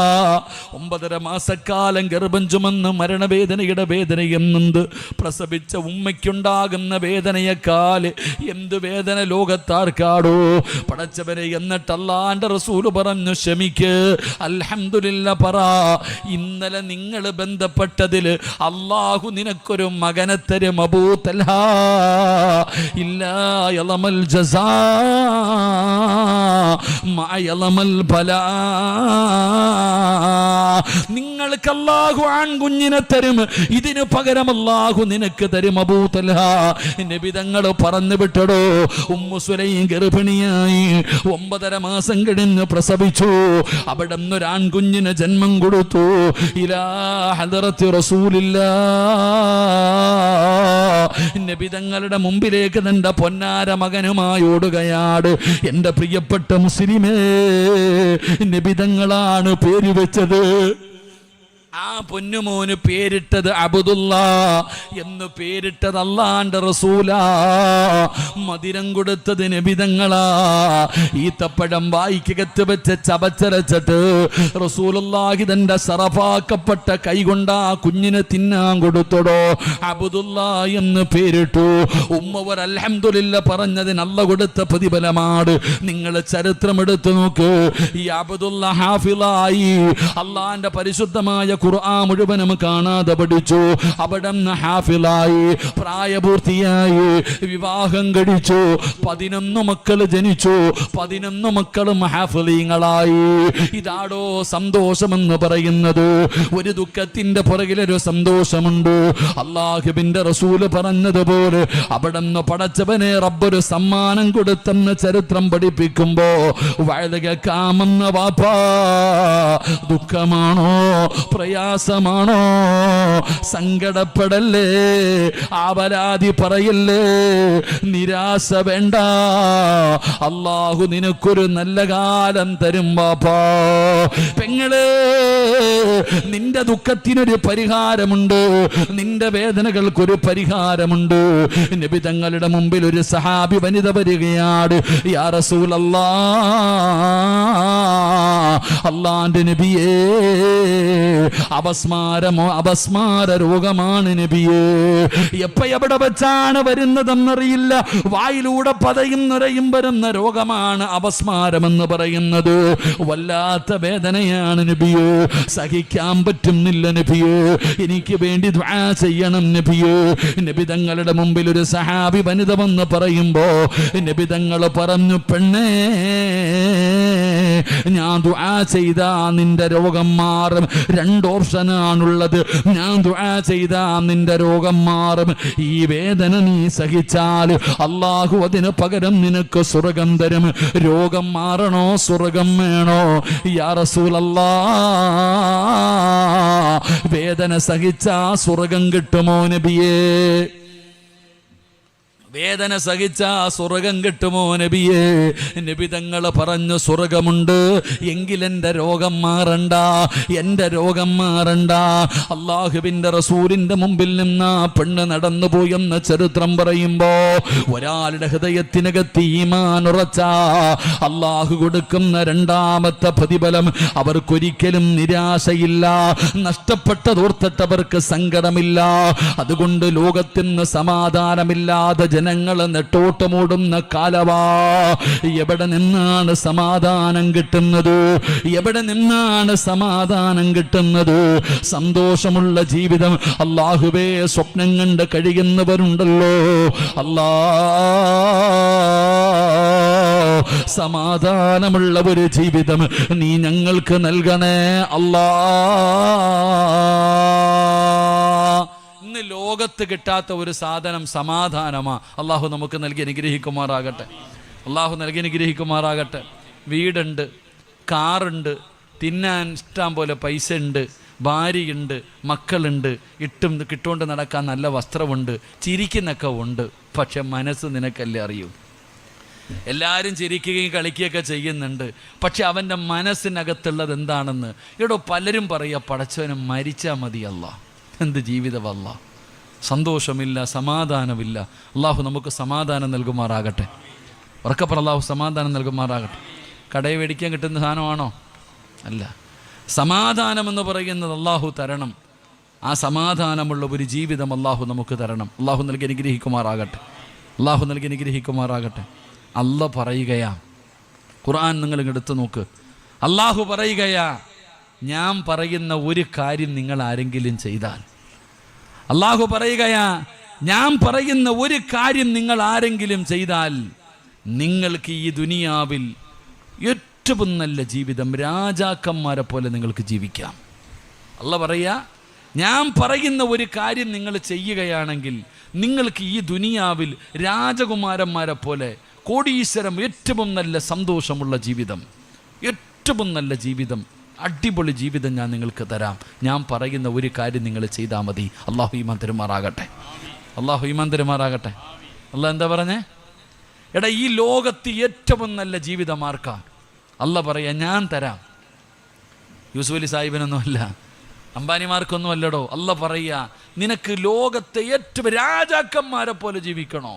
9.5 മാസക്കാലം ഗർഭം ചുമന്ന് മരണവേദനയുടെ വേദനയെന്നുണ്ട്. പ്രസവിച്ച ഉമ്മയ്ക്കുണ്ടാകുന്ന വേദനയെക്കാൾ എന്ത് വേദന ലോകത്താർക്കാടോ? പടച്ചവനെ, എന്നിട്ട് അല്ലാഹുവിന്റെ റസൂൽ പറഞ്ഞു, ക്ഷമിക്ക്, അൽഹംദുലില്ലാ പറ. ഇന്നലെ നിങ്ങൾ ബന്ധപ്പെട്ടതിൽ അല്ലാഹു നിനക്കൊരു മകനെ തരും അബൂ തൽഹ. ഇല്ലാ യളമൽ ജസാ മാ യളമൽ ബലാ. നിങ്ങൾക്ക് അല്ലാഹു ആൺകുഞ്ഞിനെ തരും, ഇതിനു പകരം അല്ലാഹു നിനക്ക് തരും അബൂ തൽഹ. നബി തങ്ങൾ പറഞ്ഞു വിട്ടടോ. ഉമ്മു സുലൈം ഗർഭിണിയായി 9.5 മാസം കഴിഞ്ഞ് പ്രസവിച്ചു. അവിടെ നിന്നൊരു ആൺകുഞ്ഞിന് ജന്മം കൊടുത്തു. ഇലാ ഹദറത്തി റസൂലില്ലാഹ്, നബി തങ്ങളുടെ മുമ്പിലേക്ക് തന്റെ പൊന്നാര മകനുമായി ഓടുകയാണ്. എന്റെ പ്രിയപ്പെട്ട മുസ്ലിമേ, നബി തങ്ങളാണ് പേര് വെച്ചത്. ആ പൊന്നുമോന് പേരിട്ടത് അബ്ദുല്ലാ എന്ന് പേരിട്ടത് അല്ലാഹുവിന്റെ റസൂലാ. മദിരം കൊടുത്തത് നബി തങ്ങളാ. ഈത്തപ്പഴം വായിക്കകത്ത് വെച്ച് ചവച്ചരച്ചിട്ട് റസൂലുള്ളാഹി തന്റെ സറഫാക്കപ്പെട്ട കൈകൊണ്ട് ആ കുഞ്ഞിനെ തിന്നാൻ കൊടുത്തോടോ. അബ്ദുല്ലാ എന്ന് പേരിട്ടു. ഉമ്മവർ അൽഹംദുലില്ലാ പറഞ്ഞതിന് അല്ലാഹു കൊടുത്ത പ്രതിഫലമാണ്. നിങ്ങൾ ചരിത്രം എടുത്തു നോക്ക്. ഈ അബ്ദുല്ലാ ഹാഫിളായി അല്ലാഹുവിന്റെ പരിശുദ്ധമായ ഖുർആൻ മുഴുവനും കാണാതെ പഠിച്ചു. അവിടെ ഹാഫിളായി, പ്രായപൂർത്തിയായി, വിവാഹം കഴിച്ചു, 11 മക്കൾ ജനിച്ചു, 11 മക്കളും ഹാഫിളീങ്ങളായി. ഇതാടോ സന്തോഷമെന്ന് പറയുന്നത്. ഒരു ദുഃഖത്തിന്റെ പുറകിലൊരു സന്തോഷമുണ്ട്. അല്ലാഹുവിന്റെ റസൂല് പറഞ്ഞതുപോലെ അവിടുന്ന് പടച്ചവനെ റബ്ബൊരു സമ്മാനം കൊടുത്തെന്ന് ചരിത്രം പഠിപ്പിക്കുമ്പോ വഴുതകാമെന്ന വാപ്പാ, ദുഃഖമാണോ പ്രയാസമാണോ, സങ്കടപ്പെടല്ലേ, ആപരാധി പറയല്ലേ, നിരാശ വേണ്ട, അല്ലാഹു നിനക്കൊരു നല്ല കാലം തരും വാപ്പാ. പെങ്ങളെ, നിന്റെ ദുഃഖത്തിനൊരു പരിഹാരമുണ്ട്, നിന്റെ വേദനകൾക്കൊരു പരിഹാരമുണ്ട്. നബി തങ്ങളുടെ മുമ്പിൽ ഒരു സഹാബി വനിത വരികയാണ്. യാ റസൂലല്ലാഹ്, അല്ലാഹുവിന്റെ നബിയേ, അപസ്മാര രോഗമാണ് നബിയേ. എവിടെ വെച്ചാണ് വരുന്നതെന്നറിയില്ല. വായിലൂടെ പതയും നുരയും വരുന്ന രോഗമാണ് അപസ്മാരമെന്ന് പറയുന്നത്. വല്ലാത്ത വേദനയാണ് നബിയേ, സഹിക്കാൻ പറ്റുന്നില്ല നബിയേ, എനിക്ക് വേണ്ടി ദുആ ചെയ്യണം നബിയേ. നബി തങ്ങളുടെ മുമ്പിൽ ഒരു സഹാബി വനിത വന്ന് പറയുമ്പോ നബി തങ്ങൾ പറഞ്ഞു, പെണ്ണേ, ഞാൻ ദുആ ചെയ്താ നിന്റെ രോഗം മാറും. 2 ഓപ്ഷനാണുള്ളത്. ഞാൻ ദുആ ചെയ്താ നിന്റെ രോഗം മാറും. ഈ വേദന നീ സഹിച്ചാൽ അല്ലാഹു അതിന് പകരം നിനക്ക് സ്വർഗം തരും. രോഗം മാറണോ സ്വർഗം വേണോ? യാ റസൂലല്ലാഹ്, വേദന സഹിച്ചാ സ്വർഗം കിട്ടുമോ നബിയേ? വേദന സഹിച്ചാ സ്വർഗം കിട്ടുമോ നബിയേ? നബി തങ്ങൾ പറഞ്ഞു, സ്വർഗമുണ്ട്, എങ്കിലെന്റെ രോഗം മാറണ്ട, എന്റെ രോഗം മാറണ്ട. അല്ലാഹുവിന്റെ റസൂലിന്റെ മുമ്പിൽ നിന്ന് പെണ്ണ് നടന്നു പോയെന്ന് ചരിത്രം പറയുമ്പോ ഒരാളുടെ ഹൃദയത്തിനകത്ത് ഈമാൻ ഉറച്ച അല്ലാഹു കൊടുക്കുന്ന 2ാമത്തെ പ്രതിഫലം അവർക്കൊരിക്കലും നിരാശയില്ല. നഷ്ടപ്പെട്ടതോർത്തിട്ട് അവർക്ക് സങ്കടമില്ല. അതുകൊണ്ട് ലോകത്തിന് സമാധാനമില്ലാതെ ജനങ്ങളെ നെട്ടോട്ടമോടുന്ന കാലവാ. എവിടെ നിന്നാണ് സമാധാനം കിട്ടുന്നത്? എവിടെ നിന്നാണ് സമാധാനം കിട്ടുന്നത്? സന്തോഷമുള്ള ജീവിതം അല്ലാഹുവേ സ്വപ്നം കണ്ട് കഴിയുന്നവരുണ്ടല്ലോ. അല്ലാ, സമാധാനമുള്ള ഒരു ജീവിതം നീ ഞങ്ങൾക്ക് നൽകണേ അല്ലാ. ഇന്ന് ലോകത്ത് കിട്ടാത്ത ഒരു സാധനം സമാധാനമാ. അള്ളാഹു നമുക്ക് നൽകി അനുഗ്രഹിക്കുമാറാകട്ടെ. അള്ളാഹു നൽകി അനുഗ്രഹിക്കുമാറാകട്ടെ. വീടുണ്ട്, കാറുണ്ട്, തിന്നാൻ ഇഷ്ടം പോലെ പൈസ ഉണ്ട്, ഭാര്യയുണ്ട്, മക്കളുണ്ട്, കിട്ടുകൊണ്ട് നടക്കാൻ നല്ല വസ്ത്രമുണ്ട്, ചിരിക്കുന്നൊക്കെ ഉണ്ട്. പക്ഷെ മനസ്സ് നിനക്കല്ലേ അറിയൂ. എല്ലാവരും ചിരിക്കുകയും കളിക്കുകയൊക്കെ ചെയ്യുന്നുണ്ട്. പക്ഷെ അവൻ്റെ മനസ്സിനകത്തുള്ളത് എന്താണെന്ന് ഇവിടെ പലരും പറയുക, പടച്ചവനും മരിച്ചാൽ മതി. അല്ലാഹ്, എന്ത് ജീവിതമല്ല, സന്തോഷമില്ല, സമാധാനമില്ല. അള്ളാഹു നമുക്ക് സമാധാനം നൽകുമാറാകട്ടെ. ഉറക്കപ്പുറം അള്ളാഹു സമാധാനം നൽകുമാറാകട്ടെ. കടയിൽ മേടിക്കാൻ കിട്ടുന്ന സാധനമാണോ? അല്ല. സമാധാനമെന്ന് പറയുന്നത് അള്ളാഹു തരണം. ആ സമാധാനമുള്ള ഒരു ജീവിതം അള്ളാഹു നമുക്ക് തരണം. അള്ളാഹു നൽകി അനുഗ്രഹിക്കുമാറാകട്ടെ. അള്ളാഹു നൽകി അനുഗ്രഹിക്കുമാറാകട്ടെ. അല്ല പറയുകയാ, ഖുർആൻ നിങ്ങൾ എടുത്തു നോക്ക്. അള്ളാഹു പറയുകയാ, ഞാൻ പറയുന്ന ഒരു കാര്യം നിങ്ങൾ ആരെങ്കിലും ചെയ്താൽ, അള്ളാഹു പറയുകയാ, ഞാൻ പറയുന്ന ഒരു കാര്യം നിങ്ങൾ ആരെങ്കിലും ചെയ്താൽ നിങ്ങൾക്ക് ഈ ദുനിയാവിൽ ഏറ്റവും നല്ല ജീവിതം, രാജാക്കന്മാരെ പോലെ നിങ്ങൾക്ക് ജീവിക്കാം. അള്ളാഹു പറയാ, ഞാൻ പറയുന്ന ഒരു കാര്യം നിങ്ങൾ ചെയ്യുകയാണെങ്കിൽ നിങ്ങൾക്ക് ഈ ദുനിയാവിൽ രാജകുമാരന്മാരെ പോലെ കോടീശ്വരം, ഏറ്റവും നല്ല സന്തോഷമുള്ള ജീവിതം, ഏറ്റവും നല്ല ജീവിതം, അടിപൊളി ജീവിതം ഞാൻ നിങ്ങൾക്ക് തരാം. ഞാൻ പറയുന്ന ഒരു കാര്യം നിങ്ങൾ ചെയ്താൽ മതി. അള്ളാഹു ഈമാൻ തരുമാറാകട്ടെ. അള്ളാഹു ഈമാൻ തരുമാറാകട്ടെ. അള്ളാഹ് എന്താ പറഞ്ഞേ? എടാ, ഈ ലോകത്ത് ഏറ്റവും നല്ല ജീവിതം ആർക്കാ? അള്ളാഹ് പറയാ, ഞാൻ തരാം. യൂസുഫ് അലി സാഹിബിനൊന്നുമല്ല, അംബാനിമാർക്കൊന്നും അല്ലടോ. അള്ളാഹ് പറയാ, നിനക്ക് ലോകത്തെ ഏറ്റവും രാജാക്കന്മാരെ പോലെ ജീവിക്കണോ?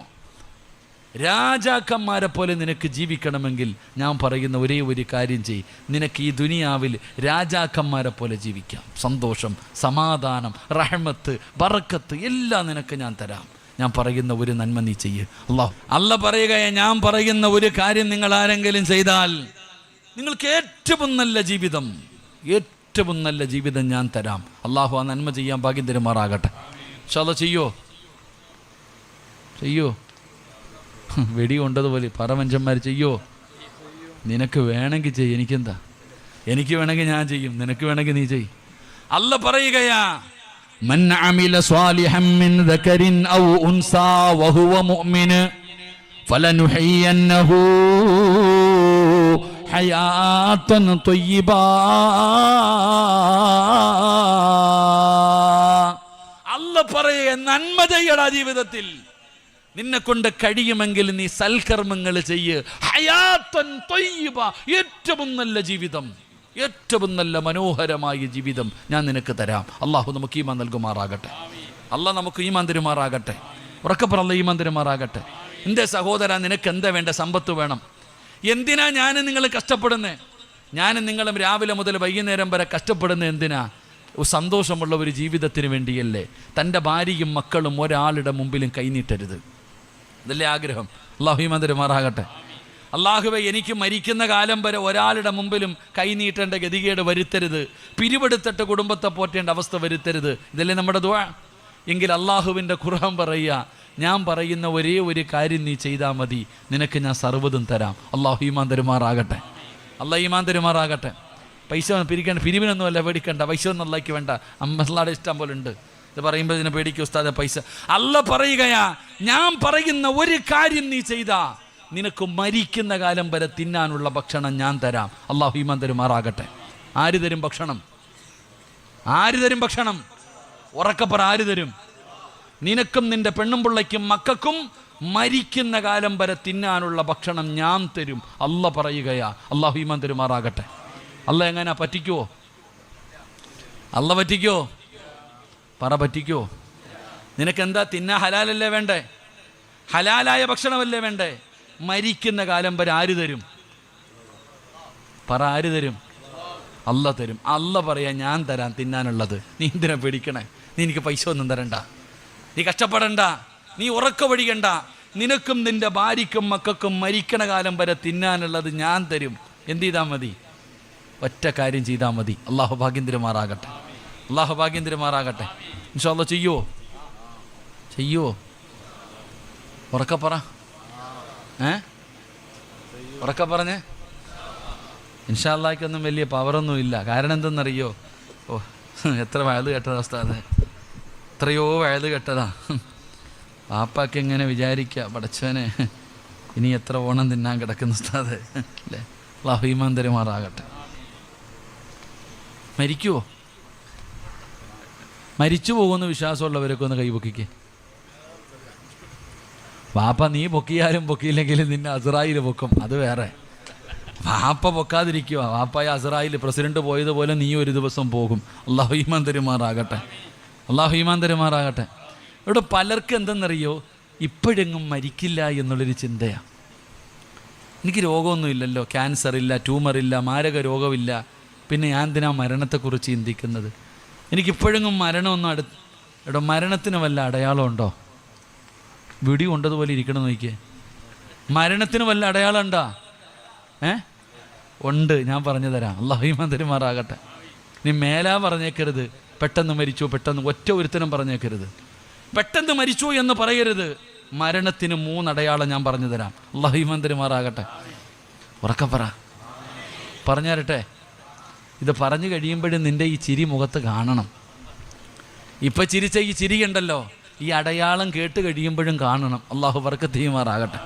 രാജാക്കന്മാരെ പോലെ നിനക്ക് ജീവിക്കണമെങ്കിൽ ഞാൻ പറയുന്ന ഒരേ ഒരു കാര്യം ചെയ്യ്. നിനക്ക് ഈ ദുനിയാവിൽ രാജാക്കന്മാരെ പോലെ ജീവിക്കാം. സന്തോഷം, സമാധാനം, റഹ്മത്ത്, ബറക്കത്ത് എല്ലാം നിനക്ക് ഞാൻ തരാം. ഞാൻ പറയുന്ന ഒരു നന്മ നീ ചെയ്യ്. അല്ലാഹ് പറയുകയെ, ഞാൻ പറയുന്ന ഒരു കാര്യം നിങ്ങൾ ആരെങ്കിലും ചെയ്താൽ നിങ്ങൾക്ക് ഏറ്റവും നല്ല ജീവിതം, ഏറ്റവും നല്ല ജീവിതം ഞാൻ തരാം. അള്ളാഹു ആ നന്മ ചെയ്യാൻ ഭാഗ്യം തരുമാറാകട്ടെ. ഇൻഷാ അല്ലാഹ് ചെയ്യോ വെടി കൊണ്ടതുപോലെ പറ മനുഷ്യന്മാർ ചെയ്യോ? നിനക്ക് വേണമെങ്കിൽ ചെയ്യും, എനിക്കെന്താ? എനിക്ക് വേണമെങ്കിൽ ഞാൻ ചെയ്യും, നിനക്ക് വേണമെങ്കിൽ നീ ചെയ്യും. അല്ല പറയുകയാ, മൻ അമില സ്വാലിഹൻ മിൻ ദകരിൻ ഔ ഉൻസാ വഹുവ മുഅ്മിൻ ഫലനുഹയ്യന്നഹു ഹയാതൻ ത്വയ്യിബാ. അല്ല പറയുക, നന്മ ചെയ്യടാ ജീവിതത്തിൽ. നിന്നെ കൊണ്ട് കഴിയുമെങ്കിൽ നീ സൽക്കർമ്മങ്ങൾ ചെയ്യ്. ഹയാത്തൻ ത്വയ്യിബ, ഏറ്റവും നല്ല ജീവിതം, ഏറ്റവും നല്ല മനോഹരമായ ജീവിതം ഞാൻ നിനക്ക് തരാം. അള്ളാഹു നമുക്ക് ഈമാൻ നൽകുമാറാകട്ടെ. അള്ളാഹ് നമുക്ക് ഈമാൻ തരുമാറാകട്ടെ. ഉറക്കപ്പുറം അള്ളാഹ് ഈമാൻ തരുമാറാകട്ടെ. എൻ്റെ സഹോദര, നിനക്ക് എന്താ വേണ്ട? സമ്പത്ത് വേണം. എന്തിനാ ഞാനും നിങ്ങൾ കഷ്ടപ്പെടുന്നേ? ഞാനും നിങ്ങളും രാവിലെ മുതൽ വൈകുന്നേരം വരെ കഷ്ടപ്പെടുന്നത് എന്തിനാ? സന്തോഷമുള്ള ഒരു ജീവിതത്തിന് വേണ്ടിയല്ലേ? തൻ്റെ ഭാര്യയും മക്കളും ഒരാളുടെ മുമ്പിലും കൈനീട്ടരുത്, ഇതല്ലേ ആഗ്രഹം? അള്ളാഹു ഈമാൻ തരുമാറാകട്ടെ. അള്ളാഹുവേ, എനിക്ക് മരിക്കുന്ന കാലം വരെ ഒരാളുടെ മുമ്പിലും കൈനീട്ടേണ്ട ഗതികേട് വരുത്തരുത്, പിരിവെടുത്തിട്ട് കുടുംബത്തെ പോറ്റേണ്ട അവസ്ഥ വരുത്തരുത്. ഇതല്ലേ നമ്മുടെ ദുആ? എങ്കിൽ അള്ളാഹുവിൻ്റെ ഖുർആൻ പറയുക, ഞാൻ പറയുന്ന ഒരേ ഒരു കാര്യം നീ ചെയ്താൽ മതി, നിനക്ക് ഞാൻ സർവ്വതും തരാം. അള്ളാഹു ഈമാൻ തരുമാറാകട്ടെ. അള്ളാഹ് ഈമാൻ തരുമാറാകട്ടെ. പൈസ പിരിക്കേണ്ട, പിരിവിനൊന്നും അല്ല പേടിക്കണ്ട. പൈസ ഒന്നും അള്ളാഹ്ക്ക് വേണ്ട, അള്ളാഹുടെ ഇഷ്ടം പോലെ ഉണ്ട്. ഇത് പറയുമ്പോൾ ഇതിനെ പേടിക്കും ഉസ്താദെ പൈസ. അല്ല പറയുകയാ, ഞാൻ പറയുന്ന ഒരു കാര്യം നീ ചെയ്താ നിനക്ക് മരിക്കുന്ന കാലം വരെ തിന്നാനുള്ള ഭക്ഷണം ഞാൻ തരാം. അള്ളാഹു ഈമാൻ തരുമാറാകട്ടെ. ആര് തരും ഭക്ഷണം? ആര് തരും ഭക്ഷണം? ഉറക്കപ്പറ, ആര് തരും? നിനക്കും നിന്റെ പെണ്ണും പിള്ളയ്ക്കും മക്കൾക്കും മരിക്കുന്ന കാലം വരെ തിന്നാനുള്ള ഭക്ഷണം ഞാൻ തരും. അല്ല പറയുകയാ. അള്ളാഹു ഈമാൻ തരുമാറാകട്ടെ. അല്ല എങ്ങനെ പറ്റിക്കുവോ? അല്ല പറ്റിക്കോ? പറ, പറ്റിക്കോ? നിനക്കെന്താ തിന്നാ? ഹലാലല്ലേ വേണ്ടേ? ഹലാലായ ഭക്ഷണമല്ലേ വേണ്ടേ? മരിക്കുന്ന കാലം വരെ ആര് തരും? പറ, ആര് തരും? അല്ല തരും. അല്ല പറയാ, ഞാൻ തരാം തിന്നാനുള്ളത്. നീ എന്തിനാ പേടിക്കണേ? നീ എനിക്ക് പൈസ ഒന്നും തരണ്ട, നീ കഷ്ടപ്പെടണ്ട, നീ ഉറക്ക വഴിയണ്ട. നിനക്കും നിന്റെ ഭാര്യയ്ക്കും മക്കൾക്കും മരിക്കണ കാലം വരെ തിന്നാനുള്ളത് ഞാൻ തരും. എന്ത് ചെയ്താൽ മതി? ഒറ്റ കാര്യം ചെയ്താൽ മതി. അള്ളാഹു ഭാഗ്യം തരുമാറാകട്ടെ. അള്ളാഹു ഭാഗ്യം തരുമാറാകട്ടെ. ഇൻഷാ അല്ലാഹ് ചെയ്യുവോ? ഉറക്കപ്പറ, ഉറക്ക പറഞ്ഞേ. ഇൻഷാ അല്ലാഹ്ക്കൊന്നും വലിയ പവറൊന്നും ഇല്ല. കാരണം എന്തെന്നറിയോ? ഓ, എത്ര വയത് കേട്ടതാ ഉസ്താദേ, എത്രയോ വയത് കേട്ടതാ. പാപ്പാക്ക് എങ്ങനെ വിചാരിക്കുക, പടച്ചവനെ ഇനി എത്ര ഓണം തിന്നാൻ കിടക്കുന്ന ഉസ്താദേ, അല്ലേ? അല്ലാഹു ഈമാൻ തരുമാറാകട്ടെ. മരിക്കുവോ? മരിച്ചു പോകുമെന്ന് വിശ്വാസമുള്ളവരൊക്കെ ഒന്ന് കൈപൊക്കിക്ക്. വാപ്പ നീ പൊക്കിയാലും പൊക്കിയില്ലെങ്കിലും നിന്നെ അസ്റായിൽ പൊക്കും, അത് വേറെ. വാപ്പ പൊക്കാതിരിക്കുക. വാപ്പായ അസ്റായിൽ പ്രസിഡന്റ് പോയതുപോലെ നീ ഒരു ദിവസം പോകും. അല്ലാഹു ഈമാൻ തരുമാറാകട്ടെ. അല്ലാഹു ഈമാൻ തരുമാറാകട്ടെ. ഇവിടെ പലർക്കും എന്തെന്നറിയോ, ഇപ്പോഴെങ്ങും മരിക്കില്ല എന്നുള്ളൊരു ചിന്തയാണ്. എനിക്ക് രോഗമൊന്നുമില്ലല്ലോ, ക്യാൻസർ ഇല്ല, ട്യൂമറില്ല, മാരക രോഗമില്ല, പിന്നെ ഞാൻ എന്തിനാ മരണത്തെക്കുറിച്ച് ചിന്തിക്കുന്നത്? എനിക്കിപ്പോഴെങ്ങും മരണമൊന്നും ഇവിടെ മരണത്തിന് വല്ല അടയാളമുണ്ടോ? വിടി കൊണ്ടതുപോലെ ഇരിക്കണം നോക്കിയേ. മരണത്തിന് വല്ല അടയാളം ഉണ്ടോ? ഉണ്ട്, ഞാൻ പറഞ്ഞു തരാം. അല്ലാഹു ഈമാൻ തരുമാറാകട്ടെ. നീ മേലാ പറഞ്ഞേക്കരുത് പെട്ടെന്ന് മരിച്ചു, പെട്ടെന്ന് ഒറ്റ ഒരുത്തനും പറഞ്ഞേക്കരുത്. പെട്ടെന്ന് മരിച്ചു എന്ന് പറയരുത്. മരണത്തിന് 3 അടയാളം ഞാൻ പറഞ്ഞു തരാം. അല്ലാഹു ഈമാൻ തരുമാറാകട്ടെ. ഉറക്കപ്പറ, പറഞ്ഞു തരട്ടെ. ഇത് പറഞ്ഞു കഴിയുമ്പോഴും നിൻ്റെ ഈ ചിരി മുഖത്ത് കാണണം. ഇപ്പം ചിരിച്ച ഈ ചിരിയുണ്ടല്ലോ, ഈ അടയാളം കേട്ട് കഴിയുമ്പോഴും കാണണം. അള്ളാഹു ബർക്കത്ത് ചെയ്യുമാറാകട്ടെ.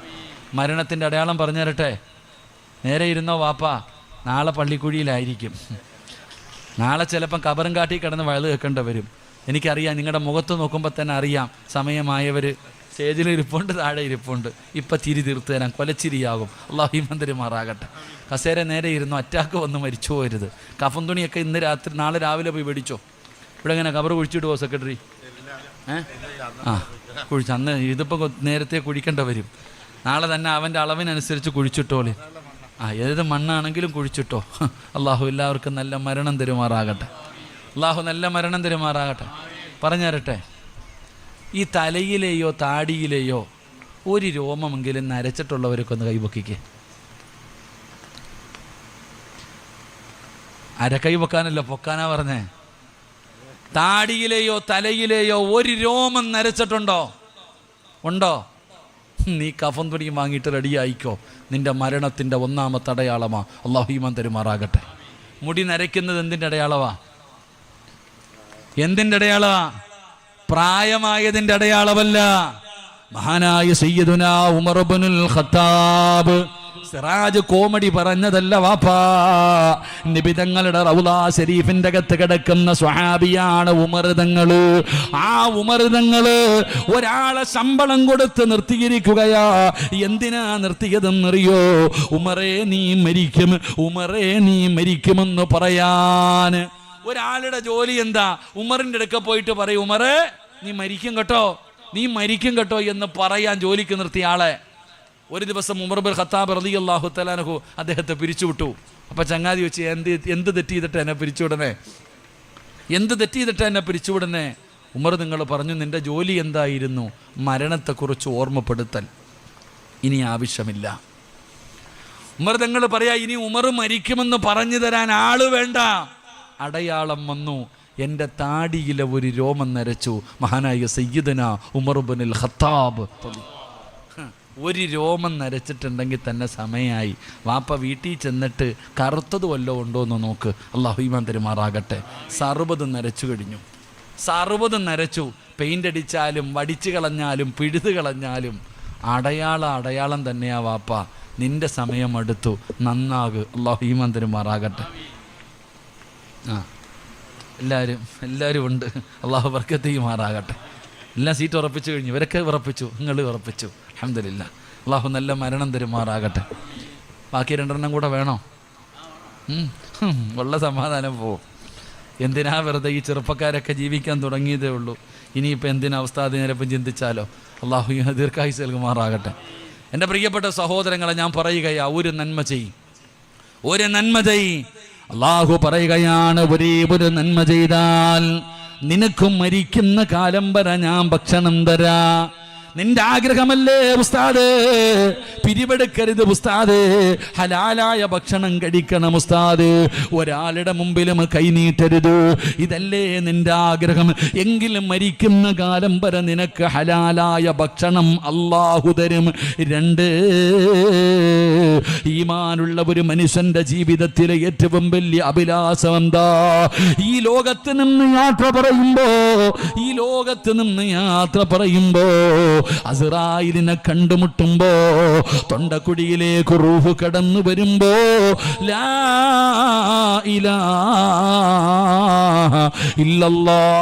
മരണത്തിൻ്റെ അടയാളം പറഞ്ഞു തരട്ടെ. നേരെ ഇരുന്നോ വാപ്പാ, നാളെ പള്ളിക്കുഴിയിലായിരിക്കും. നാളെ ചിലപ്പം കബറും കാട്ടി കിടന്ന് വയല് കേൾക്കേണ്ടി വരും. എനിക്കറിയാം, നിങ്ങളുടെ മുഖത്ത് നോക്കുമ്പോൾ തന്നെ അറിയാം. സമയമായവർ സ്റ്റേജിൽ ഇരിപ്പുണ്ട്, താഴെ ഇരിപ്പുണ്ട്. ഇപ്പം ചിരി തീർത്ത് തരാം, കൊലച്ചിരിയാകും. അല്ലാഹു ഈമാൻ തരുമാറാകട്ടെ. കസേര നേരെ ഇരുന്നു, അറ്റാക്ക് വന്ന് മരിച്ചു പോകരുത്. കഫൻ തുണിയൊക്കെ ഇന്ന് രാത്രി നാളെ രാവിലെ പോയി മേടിച്ചോ. ഇവിടെ എങ്ങനെ കബർ കുഴിച്ചിടുവോ സെക്രട്ടറി? കുഴിച്ച് അന്ന് ഇതിപ്പോൾ നേരത്തെ കുഴിക്കേണ്ട വരും. നാളെ തന്നെ അവൻ്റെ അളവിനനുസരിച്ച് കുഴിച്ചിട്ടോളി. ഏത് മണ്ണാണെങ്കിലും കുഴിച്ചിട്ടോ. അള്ളാഹു എല്ലാവർക്കും നല്ല മരണം തരുമാറാകട്ടെ. അള്ളാഹു നല്ല മരണം തരുമാറാകട്ടെ. പറഞ്ഞു തരട്ടെ, ഈ തലയിലെയോ താടിയിലെയോ ഒരു രോമമെങ്കിലും നരച്ചിട്ടുള്ളവരൊക്കെ ഒന്ന് കൈപൊക്കിക്ക്. അരക്കൈ വെക്കാനല്ല, പൊക്കാനാ പറഞ്ഞേ. താടിയിലെയോ തലയിലെയോ ഒരു രോമം നരച്ചിട്ടുണ്ടോ? ഉണ്ടോ? നീ കഫൻ തുണി വാങ്ങിയിട്ട് റെഡിയായിക്കോ. നിന്റെ മരണത്തിൻ്റെ ഒന്നാമത്തെ അടയാളമാ. അല്ലാഹു ഈമാൻ തരുമാറാകട്ടെ. മുടി നരയ്ക്കുന്നത് എന്തിൻ്റെ അടയാളമാ? എന്തിൻ്റെ അടയാളമാ? പ്രായമായതിൻ്റെ അടയാളമല്ല. മഹാനായ സയ്യിദുനാ ഉമർ ഇബ്നുൽ ഖത്താബ് സിറാജ് കോമഡി പറഞ്ഞതല്ല വാപ്പാ. നബി തങ്ങളുടെ റൗളാ ശരീഫിന്റെ അകത്ത് കിടക്കുന്ന സ്വഹാബിയാണ് ഉമർ തങ്ങള്. ആ ഉമർ തങ്ങള് ഒരാളെ ശമ്പളം കൊടുത്ത് നിർത്തിയിരിക്കുകയാ. എന്തിനാ നിർത്തിയതെന്നറിയോ? ഉമറേ നീ മരിക്കും, ഉമറേ നീ മരിക്കുമെന്ന് പറയാൻ. ഒരാളുടെ ജോലി എന്താ? ഉമറിന്റെ അടുക്ക പോയിട്ട് പറയും, ഉമറേ നീ മരിക്കും കേട്ടോ, നീ മരിക്കും കേട്ടോ എന്ന് പറയാൻ ജോലിക്ക് നിർത്തിയ ആളെ ഒരു ദിവസം ഉമർ ഇബ്നുൽ ഖത്താബ് റളിയല്ലാഹു തആല അൻഹു അദ്ദേഹത്തെ പിരിച്ചുവിട്ടു. അപ്പം ചങ്ങാതി വെച്ച് എന്ത് തെറ്റ് ചെയ്തിട്ട് എന്നെ പിരിച്ചുവിടണേ, എന്ത് തെറ്റ് ചെയ്തിട്ട് എന്നെ പിരിച്ചുവിടണേ? ഉമർ നിങ്ങൾ പറഞ്ഞു, നിന്റെ ജോലി എന്തായിരുന്നു? മരണത്തെക്കുറിച്ച് ഓർമ്മപ്പെടുത്തൽ. ഇനി ആവശ്യമില്ല. ഉമർ തങ്ങൾ പറയാ, ഇനി ഉമർ മരിക്കുമെന്ന് പറഞ്ഞു തരാൻ ആള് വേണ്ട. അടയാളം വന്നു. എൻ്റെ താടിയിലെ ഒരു രോമം നരച്ചു. മഹാനായ സയ്യിദുനാ ഉമർ ഇബ്നുൽ ഖത്താബ്. ഒരു രോമം നരച്ചിട്ടുണ്ടെങ്കിൽ തന്നെ സമയമായി. വാപ്പ വീട്ടിൽ ചെന്നിട്ട് കറുത്തത് വല്ലതും ഉണ്ടോ എന്ന് നോക്ക്. അല്ലാഹു ഈമാൻ തരുമാറാകട്ടെ. 60 നരച്ചു കഴിഞ്ഞു. 60 നരച്ചു. പെയിൻ്റ് അടിച്ചാലും വടിച്ചു കളഞ്ഞാലും പിഴുത് കളഞ്ഞാലും അടയാളം തന്നെയാ വാപ്പ. നിന്റെ സമയം അടുത്തു, നന്നാക്. അല്ലാഹു ഈമാൻ തരുമാറാകട്ടെ. എല്ലാവരും ഉണ്ട്. അല്ലാഹു ബർക്കത്ത് ചെയ്യുമാറാകട്ടെ. എല്ലാം സീറ്റ് ഉറപ്പിച്ചു കഴിഞ്ഞു. ഇവരൊക്കെ ഉറപ്പിച്ചു, നിങ്ങൾ ഉറപ്പിച്ചു. അൽഹംദുലില്ലാ. അല്ലാഹു നല്ല മരണം തരുമാറാകട്ടെ. ബാക്കി 2 കൂടെ വേണോ? ഉള്ള സമാധാനം പോവും. എന്തിനാ വെറുതെ? ഈ ചെറുപ്പക്കാരൊക്കെ ജീവിക്കാൻ തുടങ്ങിയതേ ഉള്ളൂ. ഇനിയിപ്പോൾ എന്തിനാ ഉസ്താദ് നേരപ്പം ചിന്തിച്ചാലോ? അല്ലാഹു ദീർഘായുസ്സ് നൽകുമാറാകട്ടെ. എൻ്റെ പ്രിയപ്പെട്ട സഹോദരങ്ങളെ, ഞാൻ പറയുകയാ, ഒരു നന്മ ചെയ്യും, ഒരു നന്മ ചെയ്യും. അല്ലാഹു പറയുകയാണ്, ഒരേ ഒരു നന്മ ചെയ്താൽ നിനക്കും മരിക്കുന്ന കാലം വരെ ഞാൻ ഭക്ഷണം തരാ. നിന്റെ ആഗ്രഹമല്ലേ ഉസ്താദ്? പിരിവെടുക്കരുത് ഉസ്താദ്, ഹലാലായ ഭക്ഷണം കഴിക്കണം ഉസ്താദ്, ഒരാളുടെ മുമ്പിലും കൈനീട്ടരുത്. ഇതല്ലേ നിന്റെ ആഗ്രഹം? എങ്കിലും മരിക്കുന്ന കാലം വരെ നിനക്ക് ഹലാലായ ഭക്ഷണം അല്ലാഹു തരും. 2, ഈമാനുള്ള ഒരു മനുഷ്യന്റെ ജീവിതത്തിലെ ഏറ്റവും വലിയ അഭിലാഷം എന്താ? ഈ ലോകത്ത് നിന്ന് യാത്ര പറയുമ്പോ അസ്റായിലിനെ കണ്ടുമുട്ടുമ്പോ, തൊണ്ടക്കുടിയിലേക്ക് റൂഹ് കടന്നു വരുമ്പോ, ലാ ഇലാഹ ഇല്ലല്ലാഹ്,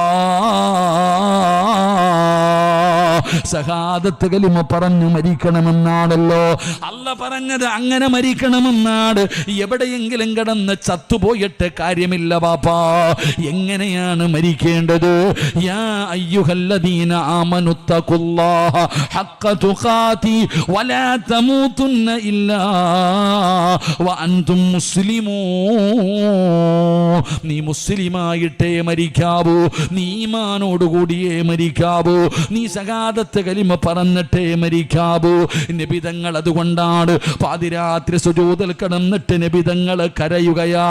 ശഹാദത്ത് കലിമ പറഞ്ഞു മരിക്കണമെന്നാണല്ലോ അല്ല പറഞ്ഞത്. അങ്ങനെ മരിക്കണമെന്നാണ്. എവിടെയെങ്കിലും കിടന്ന് ചത്തുപോയിട്ട് കാര്യമില്ല ബാപ്പാ. എങ്ങനെയാണ് മരിക്കേണ്ടത്? യാ അയ്യുഹല്ലദീന ആമനുത്തഖുല്ലാഹ ഹഖ്ക തുഖാതി വലാ തമൂതുന്ന ഇല്ലാ വഅൻതും മുസ്ലിമൂൻ. നീ മുസ്ലിമായിട്ടേ മരിക്കാവൂ, നീ ഈമാനോടുകൂടിയേ മരിക്കാവൂ, നീ ശഹാദത്ത് കലിമ പറഞ്ഞിട്ടേ മരിക്കാവൂ. നബി തങ്ങൾ അതുകൊണ്ടാണ് പാതിരാത്രി സുജൂദിൽ കിടന്നിട്ട് നബി തങ്ങൾ കരയുകയാ.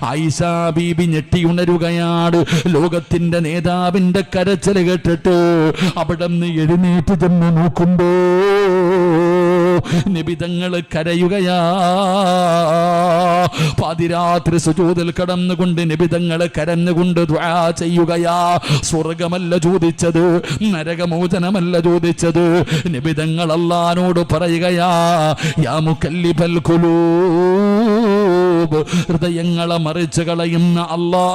ആയിഷ ബീബി ഞെട്ടി ഉണരുകയാണ്. ലോകത്തിന്റെ നേതാവിന്റെ കരച്ചിൽ കേട്ടിട്ട് അവിടെ നിന്ന് എഴുന്നേറ്റ് ചെന്ന് നോക്കുമ്പോ നബി തങ്ങൾ കരയുകയാ. പാതിരാത്രി സുജൂദിൽ കടന്നുകൊണ്ട് നബി തങ്ങൾ കരഞ്ഞുകൊണ്ട് ദുആ ചെയ്യുകയാ. സ്വർഗമല്ല ചോദിച്ചത്, നരകമോചനമല്ല ചോദിച്ചത്. നബി തങ്ങൾ അല്ലാഹുവോട് പറയുകയാ, യാ മുകല്ലിബൽ ഖുലൂബ്, ഹൃദയങ്ങളെ മറിച്ച് കളയുന്ന അല്ലാഹ്,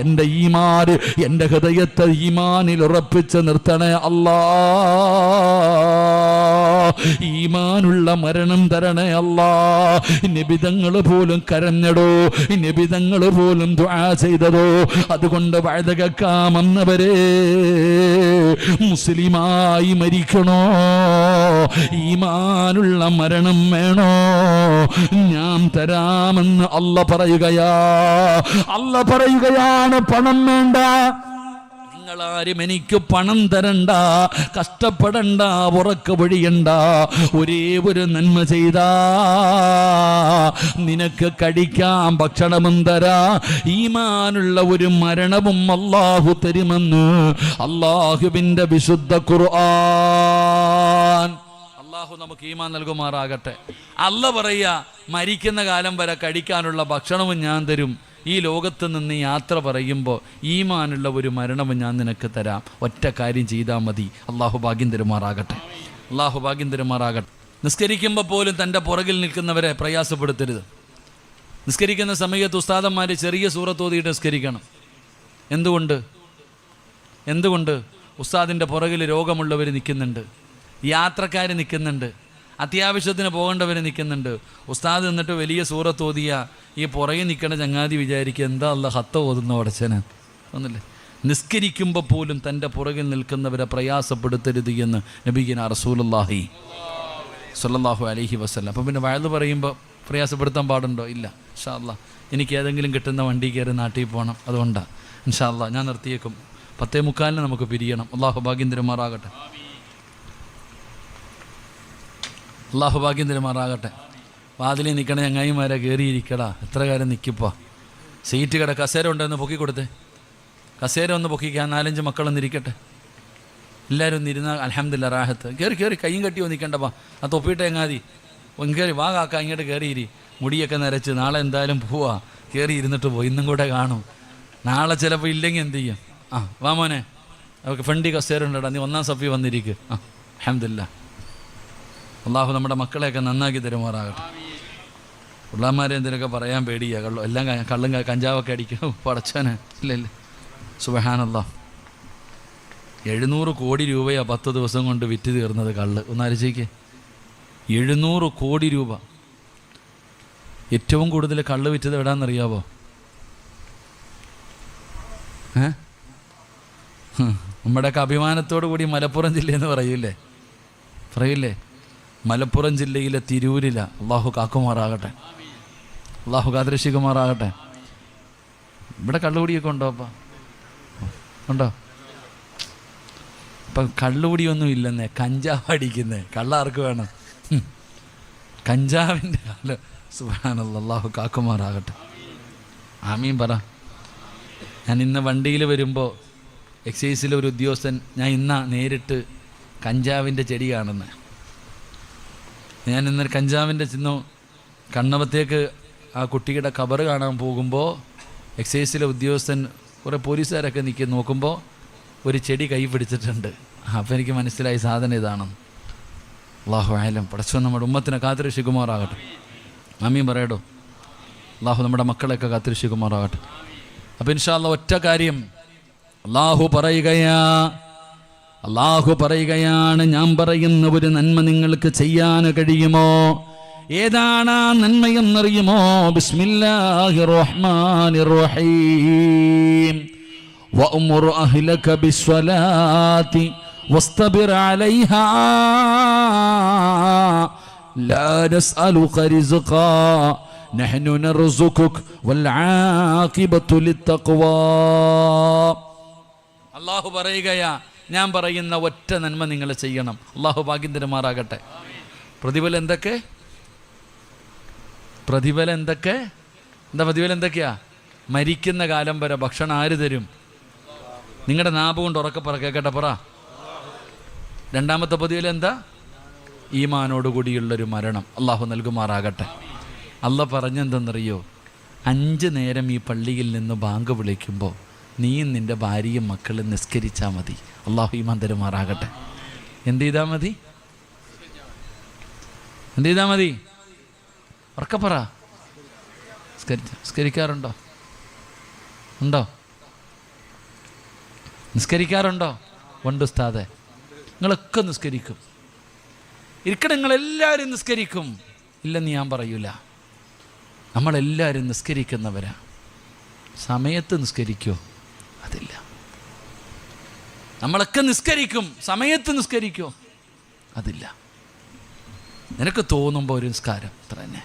എൻ്റെ ഈമാൻ, എൻ്റെ ഹൃദയത്തെ ഈമാനിൽ ഉറപ്പിച്ച് നിർത്തണേ അല്ലാഹ്, ഈമാനുള്ള മരണം തരണേ അല്ലാഹ്. നബിതങ്ങൾ പോലും കരഞ്ഞടോ, നബിതങ്ങൾ പോലും ദുആ ചെയ്തതോ. അതുകൊണ്ട് വഅദ കേൾക്കാമെന്നവരെ, മുസ്ലിമായി മരിക്കണോ, ഈമാനുള്ള മരണം വേണോ, ഞാൻ തരാമെന്ന് അല്ലാഹ് പറയുകയാണ്. പണം വേണ്ട. നിങ്ങളാരും എനിക്ക് പണം തരണ്ട, കഷ്ടപ്പെടണ്ട, ഉറക്ക പൊഴിയണ്ട. ഒരേ ഒരു നന്മ ചെയ്താ നിനക്ക് കഴിക്കാൻ ഭക്ഷണവും തരാ, ഈമാനുള്ള ഒരു മരണവും അല്ലാഹു തരുമെന്ന് അല്ലാഹുവിന്റെ വിശുദ്ധ ഖുർആൻ. അല്ലാഹു നമുക്ക് ഈമാൻ നൽകുമാറാകട്ടെ. അല്ല പറയാ, മരിക്കുന്ന കാലം വരെ കഴിക്കാനുള്ള ഭക്ഷണവും ഞാൻ തരും. ഈ ലോകത്ത് നിന്ന് യാത്ര പറയുമ്പോൾ ഈമാനുള്ള ഒരു മരണവും ഞാൻ നിനക്ക് തരാം. ഒറ്റ കാര്യം ചെയ്താൽ മതി. അല്ലാഹു ഭാഗ്യം തരുമാറാകട്ടെ. അല്ലാഹു ഭാഗ്യം തരുമാറാകട്ടെ. നിസ്കരിക്കുമ്പോൾ പോലും തൻ്റെ പുറകിൽ നിൽക്കുന്നവരെ പ്രയാസപ്പെടുത്തരുത്. നിസ്കരിക്കുന്ന സമയത്ത് ഉസ്താദന്മാർ ചെറിയ സൂറത്ത് ഓതിയിട്ട് നിസ്കരിക്കണം. എന്തുകൊണ്ട്? ഉസ്താദിൻ്റെ പുറകിൽ രോഗമുള്ളവർ നിൽക്കുന്നുണ്ട്, യാത്രക്കാർ നിൽക്കുന്നുണ്ട്, അത്യാവശ്യത്തിന് പോകേണ്ടവർ നിൽക്കുന്നുണ്ട്. ഉസ്താദ് എന്നിട്ട് വലിയ സൂറത്ത് ഓതിയ ഈ പുറകെ നിൽക്കണ ചങ്ങാതി വിചാരിക്കുക, എന്താ അല്ല ഹത്ത ഓതുന്ന ഉടച്ചന് ഒന്നില്ലേ. നിസ്കരിക്കുമ്പോൾ പോലും തൻ്റെ പുറകിൽ നിൽക്കുന്നവരെ പ്രയാസപ്പെടുത്തരുത് എന്ന് നബിഗിന റസൂലുള്ളാഹി സ്വല്ലല്ലാഹു അലൈഹി വസല്ലം. അപ്പം പിന്നെ വയല് പറയുമ്പോൾ പ്രയാസപ്പെടുത്താൻ പാടുണ്ടോ? ഇല്ല. ഇൻഷാ അല്ലാഹ് എനിക്ക് ഏതെങ്കിലും കിട്ടുന്ന വണ്ടി കയറി നാട്ടിൽ പോകണം, അതുകൊണ്ടാണ്. ഇൻഷാ അല്ലാഹ് ഞാൻ നിർത്തിയേക്കും. 10:45 നമുക്ക് പിരിയണം. അല്ലാഹു ഭാഗ്യം തരുമാറാകട്ടെ. അല്ലാഹു ഭാഗ്യം തരുമാറാകട്ടെ. വാതിലിൽ നിൽക്കണ ചങ്ങായിമാരെ കയറിയിരിക്കടാ, എത്ര കാലം നിൽക്കിപ്പോൾ. സീറ്റ് കസേര ഉണ്ടെന്ന് പൊക്കി കൊടുത്തേ, കസേര ഒന്ന് പൊക്കിക്കാൻ. 4-5 മക്കളൊന്നിരിക്കട്ടെ, എല്ലാവരും ഒന്ന് ഇരുന്നാൽ അൽഹംദുലില്ലാ റാഹത്ത്. കയറി കയ്യും കെട്ടിയോ നിൽക്കണ്ടപ്പാ, ആ തൊപ്പിയിട്ട് എങ്ങാതി കയറി വാ കാക്ക ഇങ്ങോട്ട് കയറിയിരി. മുടിയൊക്കെ നരച്ച് നാളെ എന്തായാലും പോവാ, കയറി ഇരുന്നിട്ട് പോയി. ഇന്നും കൂടെ കാണും, നാളെ ചിലപ്പോൾ ഇല്ലെങ്കിൽ എന്ത് ചെയ്യും? വാ മോനെ, അവർക്ക് ഫ്രണ്ടി കസേര ഉണ്ടടാ, നീ 1-ാം സഫി വന്നിരിക്കുക. അൽഹംദുലില്ലാ. അള്ളാഹു നമ്മുടെ മക്കളെയൊക്കെ നന്നാക്കി തരുമാറാകട്ടെ. പിള്ളാന്മാരെ എന്തിനൊക്കെ പറയാൻ പേടിയാ, എല്ലാം കള്ളും കഞ്ചാവൊക്കെ അടിക്കും. പടച്ചോനെ ഇല്ലല്ലേ. സുബ്ഹാനല്ലാഹ്. 700 കോടി രൂപയാണ് 10 ദിവസം കൊണ്ട് വിറ്റ് തീർന്നത് കള്ള്. ഒന്നാലോചിക്ക്, 700 കോടി രൂപ. ഏറ്റവും കൂടുതൽ കള്ള് വിറ്റത് എവിടാന്നറിയാവോ? നമ്മുടെയൊക്കെ അഭിമാനത്തോടു കൂടി മലപ്പുറം ജില്ലയെന്ന് പറയില്ലേ? മലപ്പുറം ജില്ലയിലെ തിരൂരില. അള്ളാഹു കാക്കുമാറാകട്ടെ, അള്ളാഹു കാത്തിരക്ഷിക്കുമാറാകട്ടെ. ഇവിടെ കള്ളുകൂടിയൊക്കെ ഉണ്ടോ? ഉണ്ടോ? ഇപ്പം കള്ളുകൂടിയൊന്നും ഇല്ലെന്നേ, കഞ്ചാവ് അടിക്കുന്നേ. കള്ളാർക്ക് വേണം? കഞ്ചാവിൻ്റെ കള്ള്. സുബ്ഹാനല്ലാഹ്. അള്ളാഹു കാക്കുമാറാകട്ടെ. ആമീൻ പറ. ഞാൻ ഇന്ന് വണ്ടിയിൽ വരുമ്പോൾ എക്സൈസിലെ ഒരു ഉദ്യോഗസ്ഥൻ, ഞാൻ നേരിട്ട് കഞ്ചാവിൻ്റെ ചെടി കാണുന്നത്. ഞാൻ ഇന്നൊരു കഞ്ചാവിൻ്റെ ചിഹ്നം കണ്ണവത്തേക്ക് ആ കുട്ടിയുടെ ഖബറ് കാണാൻ പോകുമ്പോൾ എക്സൈസിലെ ഉദ്യോഗസ്ഥൻ കുറേ പോലീസുകാരൊക്കെ നോക്കുമ്പോൾ ഒരു ചെടി കൈ പിടിച്ചിട്ടുണ്ട്. അപ്പോൾ എനിക്ക് മനസ്സിലായി സാധനം ഇതാണെന്ന്. അല്ലാഹു ആലം. പടച്ചോൻ നമ്മുടെ ഉമ്മത്തിനെ കാത്തിരക്ഷിക്കുമാറാകട്ടെ. ആമീൻ പറയടോ. അല്ലാഹു നമ്മുടെ മക്കളെയൊക്കെ കാത്തിരക്ഷിക്കുമാറാകട്ടെ. അപ്പോൾ ഇൻഷാ അല്ലാഹ് ഒറ്റ കാര്യം അല്ലാഹു പറയുകയാണ്, ഞാൻ പറയുന്ന ഒരു നന്മ നിങ്ങൾക്ക് ചെയ്യാൻ കഴിയുമോ? ഏതാണ് ആ നന്മയെന്നറിയുമോ? ബിസ്മില്ലാഹിർ റഹ്മാനിർ റഹീം. വഅ്മുർ അഹ്ലക ബിസ്സലാത്തി വസ്തബിർ അലൈഹാ ലാ നസ്അലുക റിസ്ഖാ നഹ്നു നർസുകുക വൽ ആഖിബത്തു ലിത്തഖ്വാ. അല്ലാഹു പറയുകയാ, ഞാൻ പറയുന്ന ഒറ്റ നന്മ നിങ്ങൾ ചെയ്യണം. അല്ലാഹു ഭാഗ്യം തരുമാറാകട്ടെ. പ്രതിഫലം എന്തൊക്കെ? എന്താ പ്രതിഫലം എന്തൊക്കെയാ? മരിക്കുന്ന കാലം വരെ ഭക്ഷണം ആര് തരും? നിങ്ങളുടെ നാഭ കൊണ്ട് ഉറക്കെ പറ, കേൾക്കട്ടെ, പറ. രണ്ടാമത്തെ പ്രതിഫലം എന്താ? ഈമാനോടുകൂടിയുള്ളൊരു മരണം അല്ലാഹു നൽകുമാറാകട്ടെ. അല്ല പറഞ്ഞെന്തെന്നറിയോ? 5 നേരം ഈ പള്ളിയിൽ നിന്ന് ബാങ്ക് വിളിക്കുമ്പോൾ നീയും നിൻ്റെ ഭാര്യയും മക്കളും നിസ്കരിച്ചാൽ മതി. അല്ലാഹു ഈമാൻ തരുമാറാകട്ടെ. എന്ത് ചെയ്താൽ മതി? ഉറക്കപ്പറ. നിസ്കരിക്കാറുണ്ടോ? നിസ്കരിക്കാറുണ്ടോ? ഉണ്ട് ഉസ്താദേ. നിങ്ങളൊക്കെ നിസ്കരിക്കും. നിങ്ങളെല്ലാവരും നിസ്കരിക്കും. ഇല്ലെന്ന് ഞാൻ പറയൂല. നമ്മളെല്ലാവരും നിസ്കരിക്കുന്നവരാ. സമയത്ത് നിസ്കരിക്കോ? അതില്ല. നമ്മളൊക്കെ നിസ്കരിക്കും, സമയത്ത് നിസ്കരിക്കോ? അതില്ല. നിനക്ക് തോന്നുമ്പോൾ ഒരു നിസ്കാരം അത്ര തന്നെ.